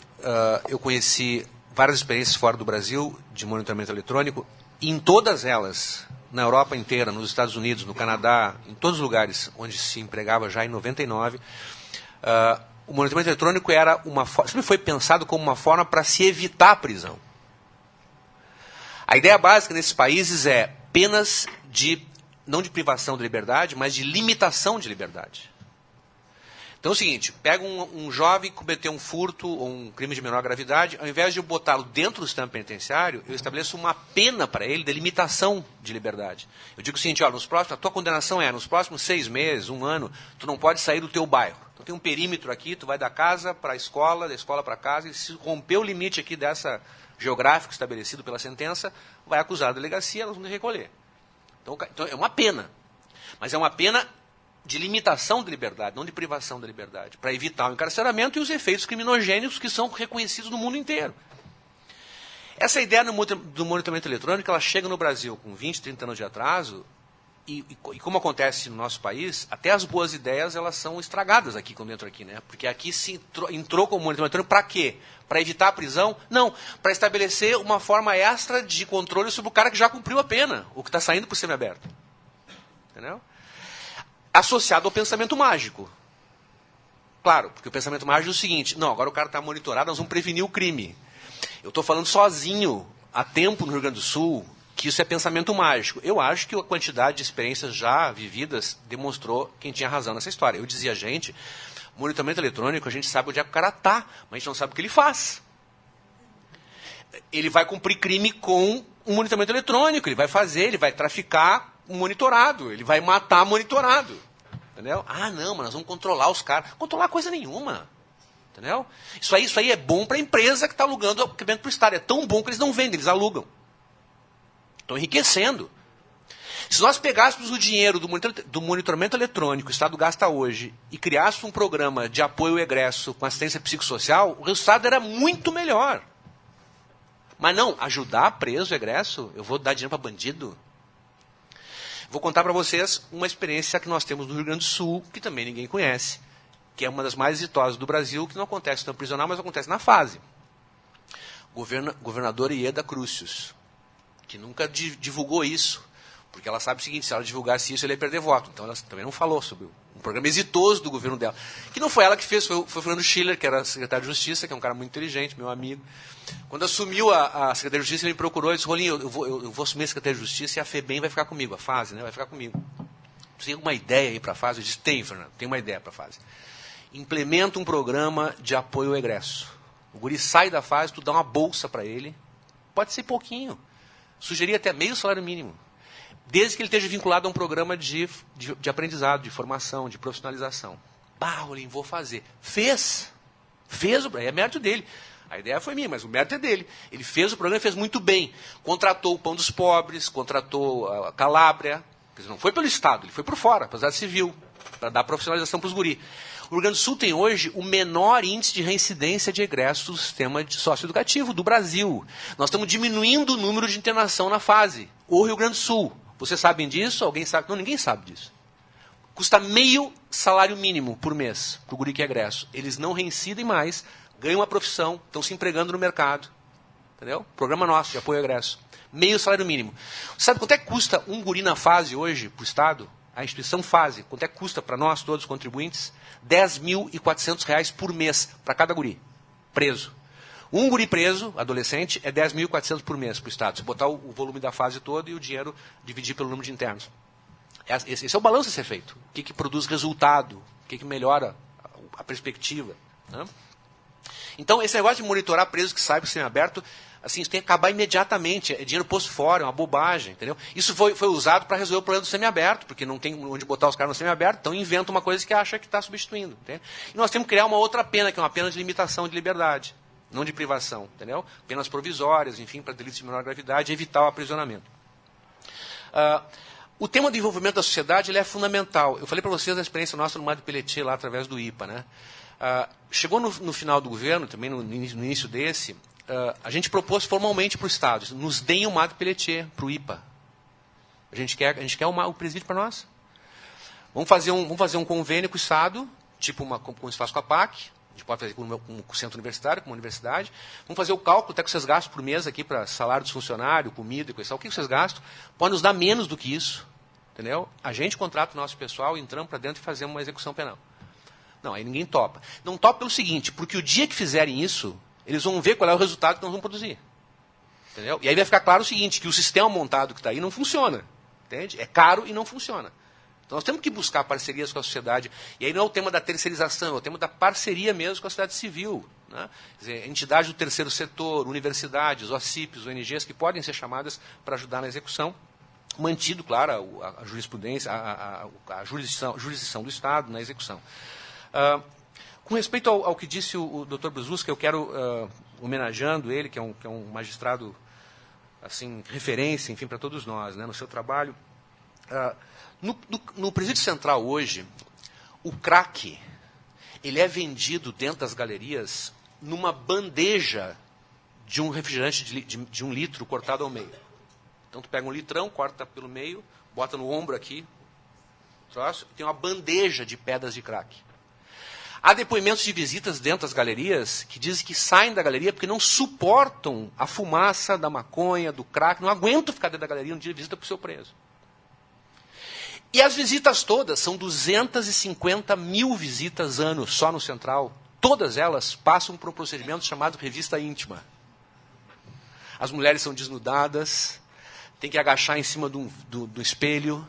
eu conheci várias experiências fora do Brasil de monitoramento eletrônico, e em todas elas na Europa inteira, nos Estados Unidos, no Canadá, em todos os lugares onde se empregava já em 99, o monitoramento eletrônico sempre foi pensado como uma forma para se evitar a prisão. A ideia básica nesses países é penas não de privação de liberdade, mas de limitação de liberdade. Então é o seguinte, pega um jovem que cometeu um furto ou um crime de menor gravidade, ao invés de eu botá-lo dentro do sistema penitenciário, eu estabeleço uma pena para ele de limitação de liberdade. Eu digo o seguinte, ó, a tua condenação nos próximos 6 meses, 1 ano, tu não pode sair do teu bairro. Então tem um perímetro aqui, tu vai da casa para a escola, da escola para casa, e se romper o limite aqui dessa geográfico estabelecido pela sentença, vai acusar a delegacia, elas vão recolher. Então é uma pena, mas é uma pena de limitação de liberdade, não de privação da liberdade, para evitar o encarceramento e os efeitos criminogênicos que são reconhecidos no mundo inteiro. Essa ideia do monitoramento eletrônico, ela chega no Brasil com 20, 30 anos de atraso, e como acontece no nosso país, até as boas ideias elas são estragadas aqui, quando entram aqui, né? Porque aqui se entrou com o monitoramento eletrônico para quê? Para evitar a prisão? Não, para estabelecer uma forma extra de controle sobre o cara que já cumpriu a pena, o que está saindo para o semiaberto. Entendeu? Associado ao pensamento mágico. Claro, porque o pensamento mágico é o seguinte, não, agora o cara está monitorado, nós vamos prevenir o crime. Eu estou falando sozinho, há tempo no Rio Grande do Sul, que isso é pensamento mágico. Eu acho que a quantidade de experiências já vividas demonstrou quem tinha razão nessa história. Eu dizia, gente, monitoramento eletrônico, a gente sabe onde é que o cara está, mas a gente não sabe o que ele faz. Ele vai cumprir crime com um monitoramento eletrônico, ele vai traficar monitorado, ele vai matar monitorado. Entendeu? Ah, não, mas nós vamos controlar os caras. Controlar coisa nenhuma. Entendeu? Isso aí é bom para a empresa que está alugando o equipamento para o Estado. É tão bom que eles não vendem, eles alugam. Estão enriquecendo. Se nós pegássemos o dinheiro do monitoramento eletrônico que o Estado gasta hoje e criássemos um programa de apoio ao egresso com assistência psicossocial, o resultado era muito melhor. Mas não, ajudar preso o egresso, eu vou dar dinheiro para bandido? Vou contar para vocês uma experiência que nós temos no Rio Grande do Sul, que também ninguém conhece, que é uma das mais exitosas do Brasil, que não acontece no prisional, mas acontece na fase. Governador Ieda Crucius, que nunca divulgou isso, porque ela sabe o seguinte, se ela divulgasse isso, ele ia perder voto. Então ela também não falou sobre um programa exitoso do governo dela. Que não foi ela que fez, foi o Fernando Schiller, que era secretário de Justiça, que é um cara muito inteligente, meu amigo. Quando assumiu a Secretaria de Justiça, ele me procurou e disse, Rolinho, eu vou assumir a Secretaria de Justiça e a FEBEM vai ficar comigo, a fase, né, vai ficar comigo. Você tem alguma ideia aí para a fase? Eu disse, tem, Fernando, tem uma ideia para a fase. Implementa um programa de apoio ao egresso. O guri sai da fase, tu dá uma bolsa para ele, pode ser pouquinho, sugerir até meio salário mínimo, desde que ele esteja vinculado a um programa de aprendizado, de formação, de profissionalização. Bah, Rolinho, vou fazer. Fez, é mérito dele. A ideia foi minha, mas o mérito é dele. Ele fez o programa e fez muito bem. Contratou o Pão dos Pobres, contratou a Calábria. Quer dizer, não foi pelo Estado, ele foi por fora, para a sociedade civil, para dar profissionalização para os guri. O Rio Grande do Sul tem hoje o menor índice de reincidência de egressos do sistema socioeducativo do Brasil. Nós estamos diminuindo o número de internação na fase. O Rio Grande do Sul. Vocês sabem disso? Alguém sabe? Não, ninguém sabe disso. Custa meio salário mínimo por mês para o guri que é egresso. Eles não reincidem mais, ganham uma profissão, estão se empregando no mercado. Entendeu? Programa nosso de apoio ao egresso. Meio salário mínimo. Sabe quanto é que custa um guri na fase hoje para o Estado? A instituição fase. Quanto é que custa para nós, todos os contribuintes? R$10.400 por mês para cada guri preso. Um guri preso, adolescente, é 10.400 por mês para o Estado. Se botar o volume da fase todo e o dinheiro dividir pelo número de internos. Esse é o balanço a ser feito. O que produz resultado? O que melhora a perspectiva? Né? Então, esse negócio de monitorar presos que saem para o semiaberto, assim, isso tem que acabar imediatamente. É dinheiro posto fora, é uma bobagem. Entendeu? Isso foi usado para resolver o problema do semiaberto, porque não tem onde botar os caras no semiaberto, então inventa uma coisa que acha que está substituindo. Entendeu? E nós temos que criar uma outra pena, que é uma pena de limitação de liberdade. Não de privação, entendeu? Penas provisórias, enfim, para delitos de menor gravidade, evitar o aprisionamento. O tema do envolvimento da sociedade ele é fundamental. Eu falei para vocês da experiência nossa no Madre Pelletier, lá através do IPA. Né? Chegou no final do governo, também no início desse, a gente propôs formalmente para o Estado, nos deem o Madre Pelletier para o IPA. A gente quer o presídio para nós. Vamos fazer um convênio com o Estado, tipo como se faz com a PAC. A gente pode fazer com o centro universitário, com uma universidade. Vamos fazer o cálculo até que vocês gastam por mês aqui para salário dos funcionários, comida e coisa tal. O que vocês gastam? Pode nos dar menos do que isso. Entendeu? A gente contrata o nosso pessoal, entramos para dentro e fazemos uma execução penal. Não, aí ninguém topa. Não topa pelo seguinte, porque o dia que fizerem isso, eles vão ver qual é o resultado que nós vamos produzir. Entendeu? E aí vai ficar claro o seguinte, que o sistema montado que está aí não funciona. Entende? É caro e não funciona. Então nós temos que buscar parcerias com a sociedade. E aí não é o tema da terceirização, é o tema da parceria mesmo com a sociedade civil. Né? Quer dizer, entidades do terceiro setor, universidades, OCIPs, ONGs, que podem ser chamadas para ajudar na execução, mantido, claro, a jurisprudência, a jurisdição do Estado na execução. Com respeito ao que disse o Dr. Brzuska, eu quero, homenageando ele, que é um magistrado assim, referência, enfim, para todos nós, né, no seu trabalho. No Presídio Central hoje, o crack ele é vendido dentro das galerias numa bandeja de um refrigerante de 1 litro cortado ao meio. Então, tu pega um litrão, corta pelo meio, bota no ombro aqui, troço, e tem uma bandeja de pedras de crack. Há depoimentos de visitas dentro das galerias que dizem que saem da galeria porque não suportam a fumaça da maconha, do crack, não aguentam ficar dentro da galeria no dia de visita para o seu preso. E as visitas todas, são 250 mil visitas ano só no Central, todas elas passam por um procedimento chamado revista íntima. As mulheres são desnudadas, tem que agachar em cima do espelho.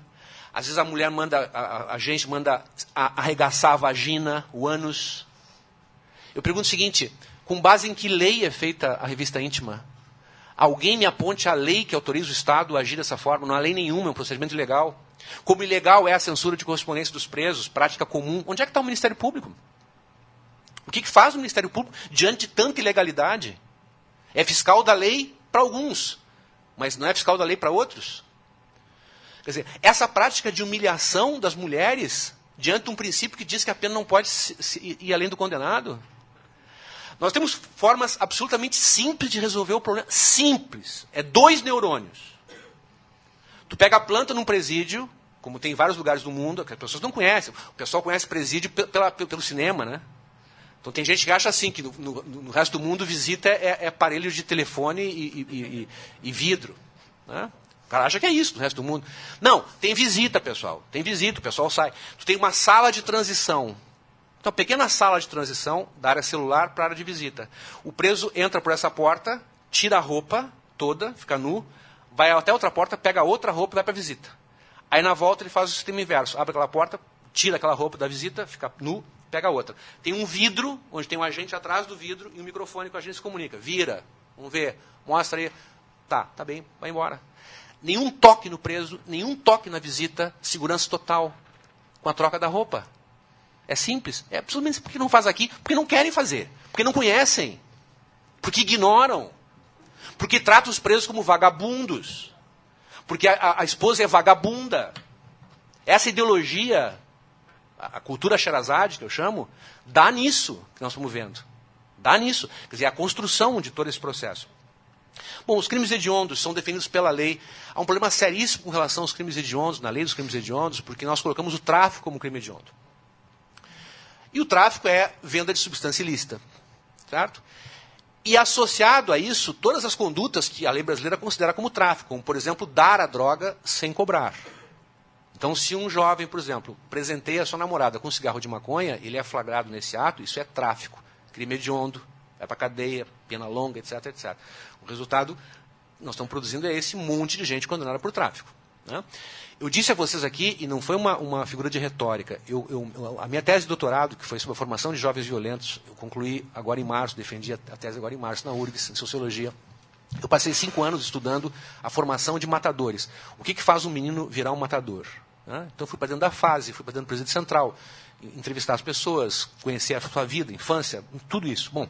Às vezes a mulher manda, a gente manda arregaçar a vagina, o ânus. Eu pergunto o seguinte, com base em que lei é feita a revista íntima? Alguém me aponte a lei que autoriza o Estado a agir dessa forma? Não há lei nenhuma, é um procedimento ilegal. Como ilegal é a censura de correspondência dos presos, prática comum. Onde é que está o Ministério Público? O que faz o Ministério Público diante de tanta ilegalidade? É fiscal da lei para alguns, mas não é fiscal da lei para outros? Quer dizer, essa prática de humilhação das mulheres diante de um princípio que diz que a pena não pode ir além do condenado. Nós temos formas absolutamente simples de resolver o problema. Simples. É 2 neurônios. Tu pega a planta num presídio, como tem em vários lugares do mundo, que as pessoas não conhecem. O pessoal conhece presídio pelo cinema, né? Então tem gente que acha assim, que no resto do mundo visita é aparelho de telefone e vidro. Né? O cara acha que é isso no resto do mundo. Não, tem visita, pessoal. Tem visita, o pessoal sai. Tu tem uma sala de transição. Então, pequena sala de transição da área celular para a área de visita. O preso entra por essa porta, tira a roupa toda, fica nu, vai até outra porta, pega outra roupa e vai para a visita. Aí na volta ele faz o sistema inverso. Abre aquela porta, tira aquela roupa da visita, fica nu, pega outra. Tem um vidro, onde tem um agente atrás do vidro e um microfone com a gente se comunica. Vira, vamos ver, mostra aí. Tá bem, vai embora. Nenhum toque no preso, nenhum toque na visita, segurança total, com a troca da roupa. É simples. É absolutamente porque não faz aqui, porque não querem fazer, porque não conhecem, porque ignoram, porque tratam os presos como vagabundos, porque a esposa é vagabunda. Essa ideologia, a cultura Sherazade, que eu chamo, dá nisso que nós estamos vendo. Dá nisso. Quer dizer, a construção de todo esse processo. Bom, os crimes hediondos são definidos pela lei. Há um problema seríssimo com relação aos crimes hediondos, na lei dos crimes hediondos, porque nós colocamos o tráfico como crime hediondo. E o tráfico é venda de substância ilícita. Certo? E associado a isso, todas as condutas que a lei brasileira considera como tráfico, como, por exemplo, dar a droga sem cobrar. Então, se um jovem, por exemplo, presenteia a sua namorada com um cigarro de maconha, ele é flagrado nesse ato, isso é tráfico, crime hediondo, vai para a cadeia, pena longa, etc, etc. O resultado nós estamos produzindo é esse monte de gente condenada por tráfico. Né? Eu disse a vocês aqui, e não foi uma figura de retórica, a minha tese de doutorado, que foi sobre a formação de jovens violentos, eu concluí agora em março, defendi a tese agora em março na URGS, em Sociologia. Eu passei 5 anos estudando a formação de matadores. O que faz um menino virar um matador? Né? Então fui para dentro da fase, fui para dentro do presídio central, entrevistar as pessoas, conhecer a sua vida, infância, tudo isso. Bom,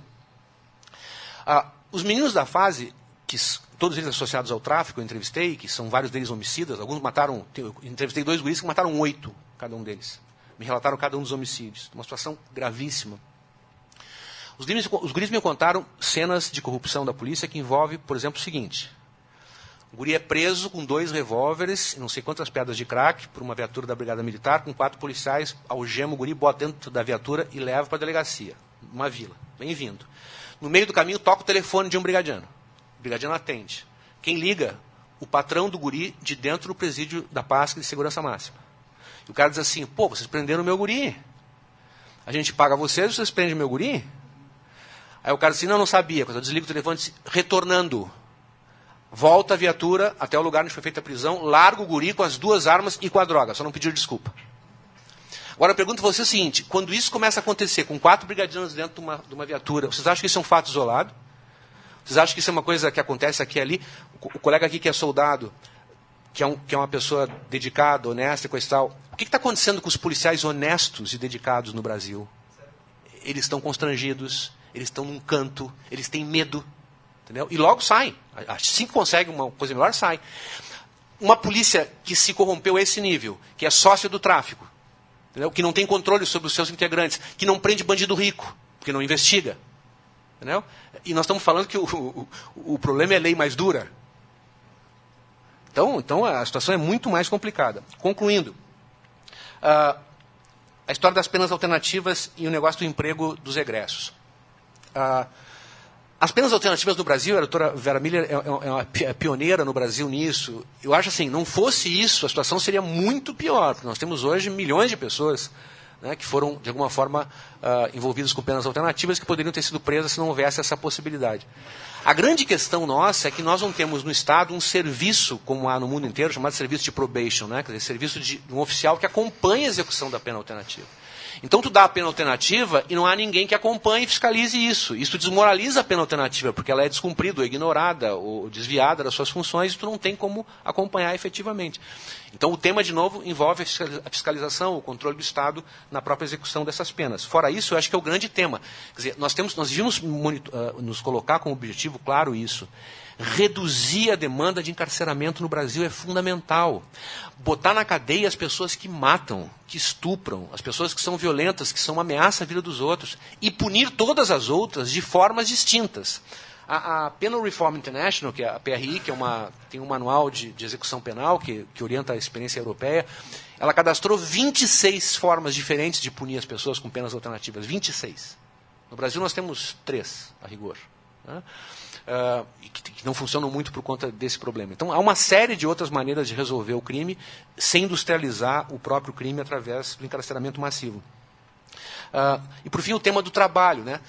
os meninos da fase, que todos eles associados ao tráfico, eu entrevistei, que são vários deles homicidas, alguns mataram, eu entrevistei 2 guris que mataram 8, cada um deles. Me relataram cada um dos homicídios. Uma situação gravíssima. Os guris me contaram cenas de corrupção da polícia que envolve, por exemplo, o seguinte. O guri é preso com 2 revólveres, não sei quantas pedras de crack, por uma viatura da Brigada Militar, com 4 policiais, algema o guri, bota dentro da viatura e leva para a delegacia. numa vila, bem-vindo. No meio do caminho, toca o telefone de um brigadiano. O brigadiano atende. Quem liga? O patrão do guri de dentro do presídio da PASC de segurança máxima. E o cara diz assim, pô, vocês prenderam o meu guri. A gente paga vocês prendem o meu guri? Aí o cara diz assim, não sabia. Quando eu desligo o telefone, diz, retornando. Volta a viatura até o lugar onde foi feita a prisão, larga o guri com as 2 armas e com a droga, só não pediu desculpa. Agora eu pergunto a você o seguinte, quando isso começa a acontecer com 4 brigadianos dentro de uma viatura, vocês acham que isso é um fato isolado? Vocês acham que isso é uma coisa que acontece aqui e ali? O colega aqui que é soldado, que é uma pessoa dedicada, honesta e coisa e tal, o que está acontecendo com os policiais honestos e dedicados no Brasil? Eles estão constrangidos, eles estão num canto, eles têm medo. Entendeu? E logo saem. Assim que consegue uma coisa melhor, sai. Uma polícia que se corrompeu a esse nível, que é sócio do tráfico, entendeu? Que não tem controle sobre os seus integrantes, que não prende bandido rico, porque não investiga. Entendeu? E nós estamos falando que o problema é lei mais dura. Então a situação é muito mais complicada. Concluindo, a história das penas alternativas e o negócio do emprego dos egressos. As penas alternativas no Brasil, a doutora Vera Miller é pioneira no Brasil nisso. Eu acho assim, não fosse isso, a situação seria muito pior, porque nós temos hoje milhões de pessoas, né, que foram, de alguma forma, envolvidas com penas alternativas, que poderiam ter sido presas se não houvesse essa possibilidade. A grande questão nossa é que nós não temos no Estado um serviço, como há no mundo inteiro, chamado serviço de probation, né, quer dizer, serviço de um oficial que acompanha a execução da pena alternativa. Então, tu dá a pena alternativa e não há ninguém que acompanhe e fiscalize isso. Isso desmoraliza a pena alternativa, porque ela é descumprida, ou ignorada, ou desviada das suas funções, e tu não tem como acompanhar efetivamente. Então, o tema, de novo, envolve a fiscalização, o controle do Estado na própria execução dessas penas. Fora isso, eu acho que é o grande tema. Quer dizer, nós devíamos nos colocar como objetivo claro isso. Reduzir a demanda de encarceramento no Brasil é fundamental. Botar na cadeia as pessoas que matam, que estupram, as pessoas que são violentas, que são uma ameaça à vida dos outros, e punir todas as outras de formas distintas. A Penal Reform International, que é a PRI, que tem um manual de execução penal que orienta a experiência europeia, ela cadastrou 26 formas diferentes de punir as pessoas com penas alternativas. 26. No Brasil nós temos 3, a rigor, né? Que não funcionam muito por conta desse problema. Então, há uma série de outras maneiras de resolver o crime sem industrializar o próprio crime através do encarceramento massivo. E, por fim, o tema do trabalho, né?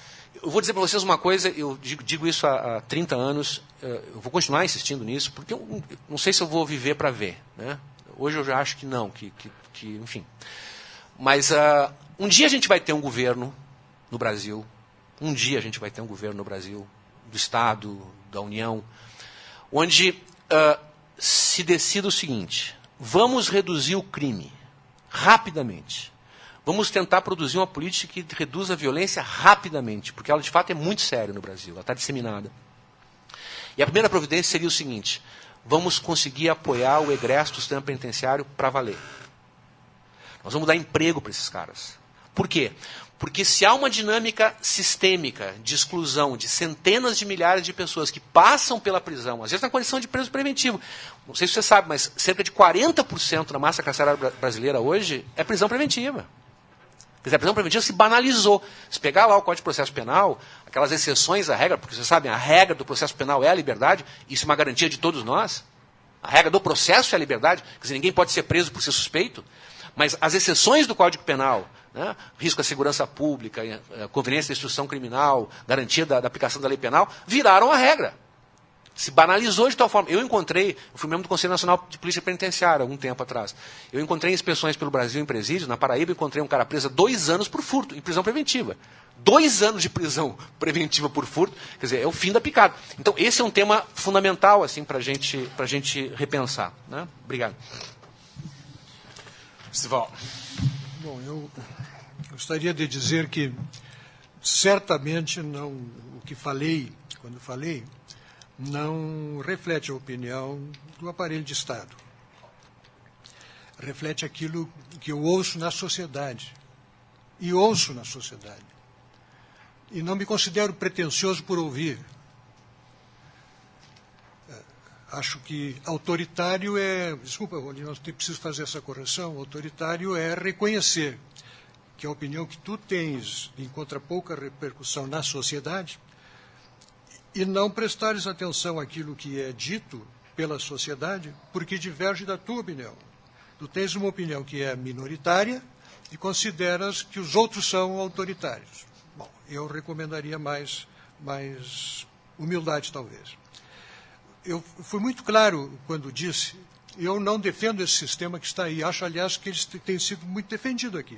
Eu vou dizer para vocês uma coisa, eu digo isso há 30 anos, eu vou continuar insistindo nisso, porque eu não sei se eu vou viver para ver, né? Hoje eu já acho que não, enfim. Mas um dia a gente vai ter um governo no Brasil, do Estado, da União, onde se decida o seguinte: vamos reduzir o crime rapidamente. Vamos tentar produzir uma política que reduza a violência rapidamente, porque ela de fato é muito séria no Brasil, ela está disseminada. E a primeira providência seria o seguinte: vamos conseguir apoiar o egresso do sistema penitenciário para valer. Nós vamos dar emprego para esses caras. Por quê? Porque se há uma dinâmica sistêmica de exclusão de centenas de milhares de pessoas que passam pela prisão, às vezes na condição de preso preventivo, não sei se você sabe, mas cerca de 40% da massa carcerária brasileira hoje é prisão preventiva. Quer dizer, a prisão preventiva se banalizou. Se pegar lá o Código de Processo Penal, aquelas exceções à regra, porque vocês sabem, a regra do processo penal é a liberdade, isso é uma garantia de todos nós. A regra do processo é a liberdade, quer dizer, ninguém pode ser preso por ser suspeito, mas as exceções do Código Penal, né, risco à segurança pública, conveniência da instrução criminal, garantia da aplicação da lei penal, viraram a regra. Se banalizou de tal forma. Eu fui membro do Conselho Nacional de Polícia Penitenciária, algum tempo atrás. Eu encontrei inspeções pelo Brasil em presídios. Na Paraíba, encontrei um cara preso há 2 anos por furto, em prisão preventiva. 2 anos de prisão preventiva por furto, quer dizer, é o fim da picada. Então, esse é um tema fundamental assim, para a gente repensar. Né? Obrigado. Estival. Bom, eu gostaria de dizer que certamente não, o que falei, quando falei, não reflete a opinião do aparelho de Estado. Reflete aquilo que eu ouço na sociedade. E ouço na sociedade. E não me considero pretensioso por ouvir. Acho que autoritário é... Desculpa, Rolino, eu preciso fazer essa correção. Autoritário é reconhecer que é a opinião que tu tens encontra pouca repercussão na sociedade, e não prestares atenção àquilo que é dito pela sociedade, porque diverge da tua opinião. Tu tens uma opinião que é minoritária e consideras que os outros são autoritários. Bom, eu recomendaria mais humildade, talvez. Eu fui muito claro quando disse, eu não defendo esse sistema que está aí. Acho, aliás, que ele tem sido muito defendido aqui.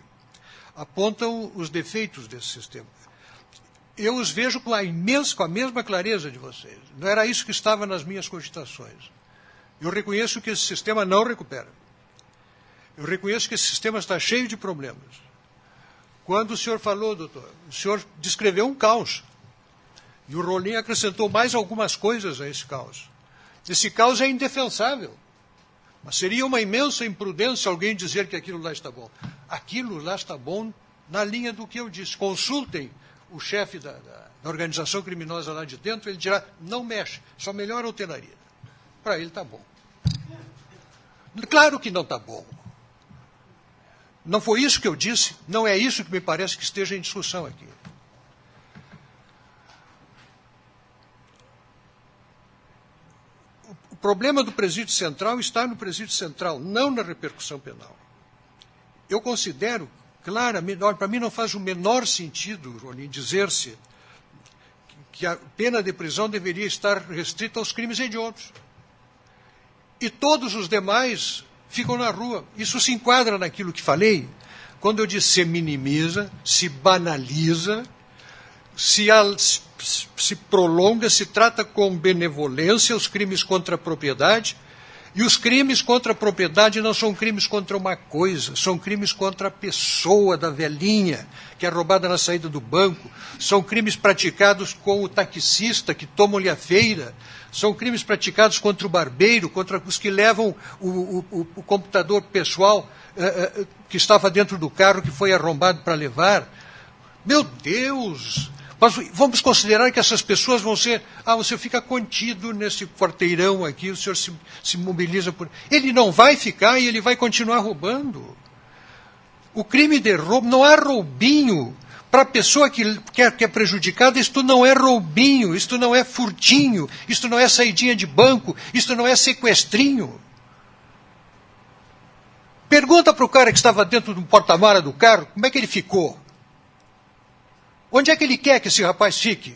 Apontam os defeitos desse sistema. Eu os vejo com a mesma clareza de vocês. Não era isso que estava nas minhas cogitações. Eu reconheço que esse sistema não recupera. Eu reconheço que esse sistema está cheio de problemas. Quando o senhor falou, doutor, o senhor descreveu um caos. E o Rolim acrescentou mais algumas coisas a esse caos. Esse caos é indefensável. Mas seria uma imensa imprudência alguém dizer que aquilo lá está bom. Aquilo lá está bom na linha do que eu disse. Consultem o chefe da organização criminosa lá de dentro, ele dirá, não mexe, só melhora a hotelaria. Para ele está bom. Claro que não está bom. Não foi isso que eu disse, não é isso que me parece que esteja em discussão aqui. O problema do presídio central está no presídio central, não na repercussão penal. Eu considero, claramente, para mim não faz o menor sentido, Rolim, dizer-se que a pena de prisão deveria estar restrita aos crimes hediondos. E todos os demais ficam na rua. Isso se enquadra naquilo que falei, quando eu disse se minimiza, se banaliza, se prolonga, se trata com benevolência os crimes contra a propriedade, e os crimes contra a propriedade não são crimes contra uma coisa, são crimes contra a pessoa da velhinha, que é roubada na saída do banco, são crimes praticados com o taxista que toma-lhe a feira, são crimes praticados contra o barbeiro, contra os que levam o computador pessoal que estava dentro do carro, que foi arrombado para levar. Meu Deus! Mas vamos considerar que essas pessoas vão ser... você fica contido nesse quarteirão aqui, o senhor se mobiliza por... Ele não vai ficar e ele vai continuar roubando. O crime de roubo, não há roubinho. Para a pessoa que é prejudicada, isto não é roubinho, isto não é furtinho, isto não é saidinha de banco, isto não é sequestrinho. Pergunta para o cara que estava dentro do porta-mala do carro, como é que ele ficou? Onde é que ele quer que esse rapaz fique?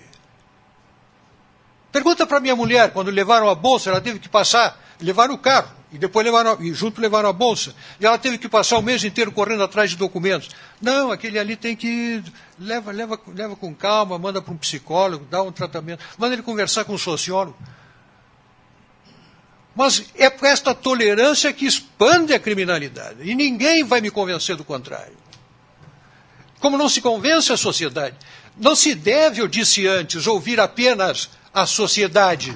Pergunta para minha mulher, quando levaram a bolsa, ela teve que passar, levaram o carro, e depois levaram a bolsa, e ela teve que passar o mês inteiro correndo atrás de documentos. Não, aquele ali tem que... Leva com calma, manda para um psicólogo, dá um tratamento, manda ele conversar com um sociólogo. Mas é por esta tolerância que expande a criminalidade, e ninguém vai me convencer do contrário. Como não se convence a sociedade. Não se deve, eu disse antes, ouvir apenas a sociedade.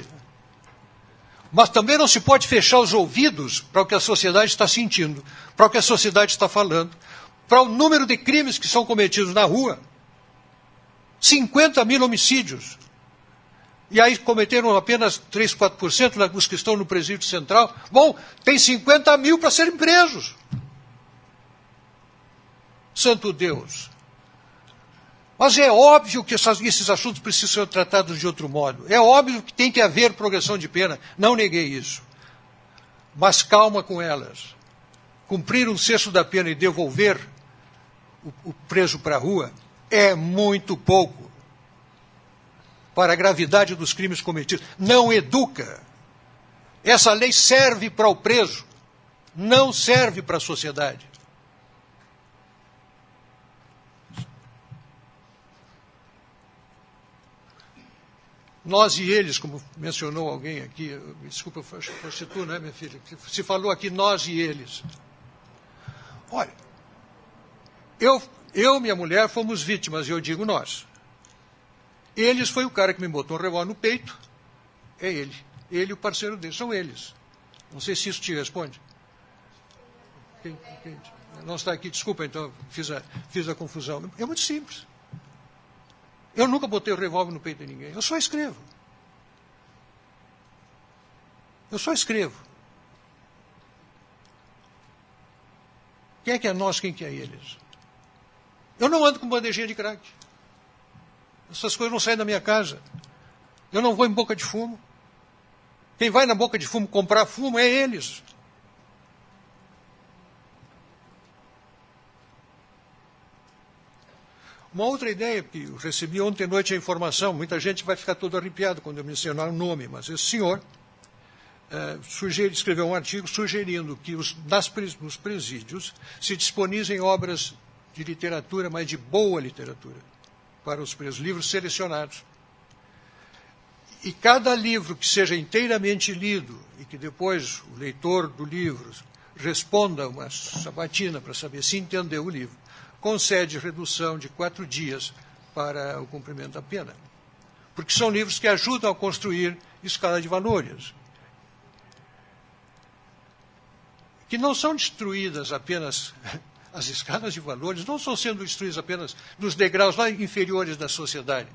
Mas também não se pode fechar os ouvidos para o que a sociedade está sentindo, para o que a sociedade está falando, para o número de crimes que são cometidos na rua. 50 mil homicídios. E aí cometeram apenas 3, 4% dos que estão no presídio central. Bom, tem 50 mil para serem presos. Santo Deus. Mas é óbvio que esses assuntos precisam ser tratados de outro modo. É óbvio que tem que haver progressão de pena. Não neguei isso. Mas calma com elas. Cumprir 1/6 da pena e devolver o preso para a rua é muito pouco para a gravidade dos crimes cometidos. Não educa. Essa lei serve para o preso, não serve para a sociedade. Nós e eles, como mencionou alguém aqui, desculpa, fosse tu, não é, minha filha? Se falou aqui nós e eles. Olha, eu e minha mulher fomos vítimas, e eu digo nós. Eles foi o cara que me botou um revólver no peito, é ele. Ele e o parceiro dele, são eles. Não sei se isso te responde. Quem não está aqui, desculpa, então fiz a confusão. É muito simples. Eu nunca botei o revólver no peito de ninguém. Eu só escrevo. Quem é nós, quem que é eles? Eu não ando com bandejinha de crack. Essas coisas não saem da minha casa. Eu não vou em boca de fumo. Quem vai na boca de fumo comprar fumo é eles. Uma outra ideia que eu recebi ontem à noite a informação, muita gente vai ficar todo arrepiado quando eu mencionar o nome, mas esse senhor escreveu um artigo sugerindo que nos presídios se disponibilizem obras de literatura, mas de boa literatura, para os presos, livros selecionados. E cada livro que seja inteiramente lido e que depois o leitor do livro responda uma sabatina para saber se entendeu o livro, concede redução de 4 dias para o cumprimento da pena. Porque são livros que ajudam a construir escala de valores, que não são destruídas apenas, as escalas de valores não estão sendo destruídas apenas nos degraus lá inferiores da sociedade,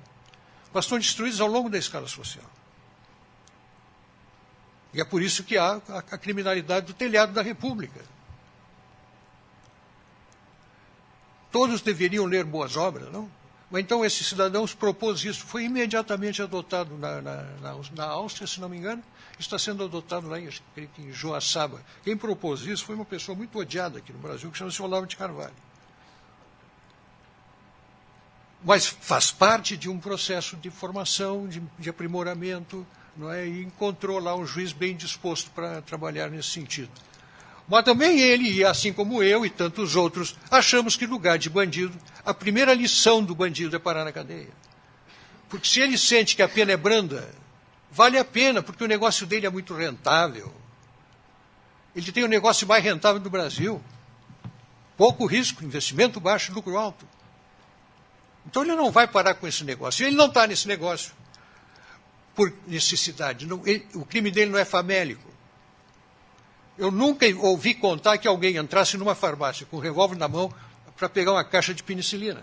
mas estão destruídas ao longo da escala social. E é por isso que há a criminalidade do telhado da República. Todos deveriam ler boas obras, não? Mas então esse cidadão propôs isso, foi imediatamente adotado na Áustria, se não me engano, está sendo adotado lá em Joaçaba. Quem propôs isso foi uma pessoa muito odiada aqui no Brasil, que chama-se Olavo de Carvalho. Mas faz parte de um processo de formação, de aprimoramento, não é? E encontrou lá um juiz bem disposto para trabalhar nesse sentido. Mas também ele, assim como eu e tantos outros, achamos que lugar de bandido, a primeira lição do bandido é parar na cadeia. Porque se ele sente que a pena é branda, vale a pena, porque o negócio dele é muito rentável. Ele tem o negócio mais rentável do Brasil. Pouco risco, investimento baixo, lucro alto. Então ele não vai parar com esse negócio. Ele não está nesse negócio por necessidade. O crime dele não é famélico. Eu nunca ouvi contar que alguém entrasse numa farmácia com um revólver na mão para pegar uma caixa de penicilina.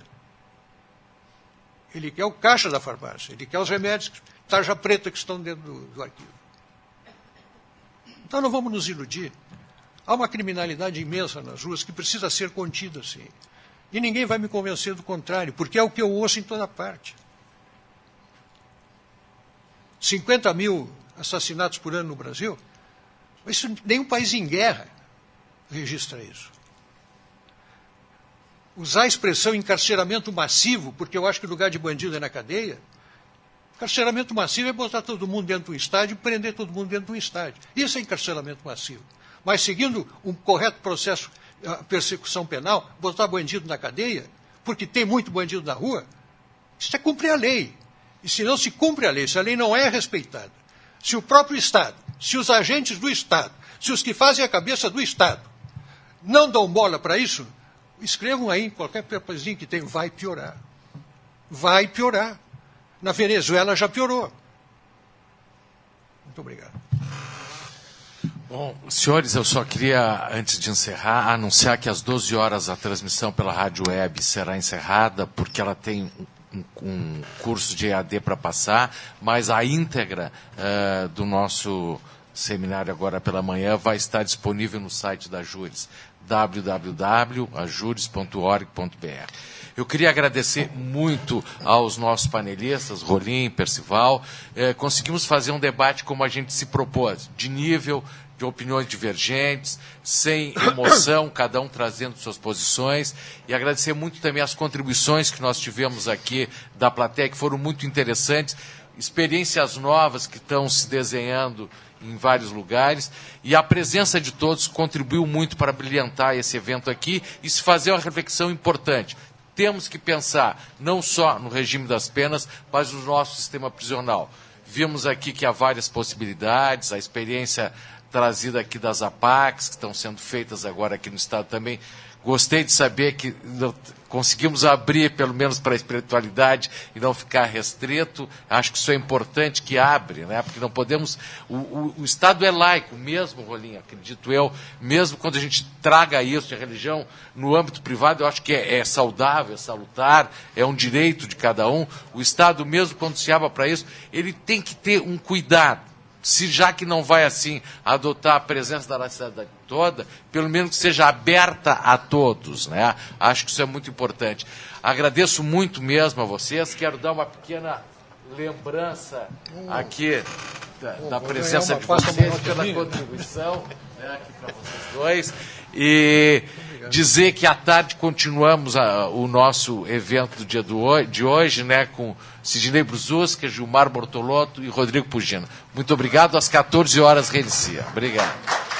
Ele quer o caixa da farmácia, ele quer os remédios, tarja preta que estão dentro do arquivo. Então não vamos nos iludir. Há uma criminalidade imensa nas ruas que precisa ser contida, sim. E ninguém vai me convencer do contrário, porque é o que eu ouço em toda parte. 50 mil assassinatos por ano no Brasil. Isso, nenhum país em guerra registra isso. Usar a expressão encarceramento massivo, porque eu acho que o lugar de bandido é na cadeia. Encarceramento massivo é botar todo mundo dentro de um estádio e prender todo mundo dentro de um estádio. Isso é encarceramento massivo. Mas seguindo um correto processo, persecução penal, botar bandido na cadeia, porque tem muito bandido na rua, isso é cumprir a lei. E se não se cumpre a lei, se a lei não é respeitada, se o próprio Estado, se os agentes do Estado, se os que fazem a cabeça do Estado não dão bola para isso, escrevam aí em qualquer papezinho que tem, vai piorar. Vai piorar. Na Venezuela já piorou. Muito obrigado. Bom, senhores, eu só queria, antes de encerrar, anunciar que às 12 horas a transmissão pela Rádio Web será encerrada, porque ela tem um curso de EAD para passar, mas a íntegra do nosso seminário agora pela manhã vai estar disponível no site da Júris, www.ajuris.org.br. Eu queria agradecer muito aos nossos panelistas, Rolim, Percival. Conseguimos fazer um debate como a gente se propôs, de nível, de opiniões divergentes, sem emoção, cada um trazendo suas posições, e agradecer muito também as contribuições que nós tivemos aqui da plateia, que foram muito interessantes, experiências novas que estão se desenhando em vários lugares, e a presença de todos contribuiu muito para brilhantar esse evento aqui e se fazer uma reflexão importante. Temos que pensar não só no regime das penas, mas no nosso sistema prisional. Vimos aqui que há várias possibilidades, a experiência trazida aqui das APACs, que estão sendo feitas agora aqui no Estado também. Gostei de saber que conseguimos abrir, pelo menos para a espiritualidade, e não ficar restrito. Acho que isso é importante, que abre, né? Porque não podemos... O Estado é laico mesmo, Rolim, acredito eu, mesmo quando a gente traga isso, a religião, no âmbito privado, eu acho que é saudável, é salutar, é um direito de cada um. O Estado, mesmo quando se abre para isso, ele tem que ter um cuidado. se já que não vai assim adotar a presença da laicidade toda, pelo menos que seja aberta a todos, né? Acho que isso é muito importante. Agradeço muito mesmo a vocês, quero dar uma pequena lembrança aqui da presença de vocês, pela contribuição, né, aqui para vocês dois, e dizer que à tarde continuamos o nosso evento do dia de hoje, né, com Sidney Brususca, Gilmar Bortolotto e Rodrigo Pugino. Muito obrigado, às 14 horas reinicia. Obrigado.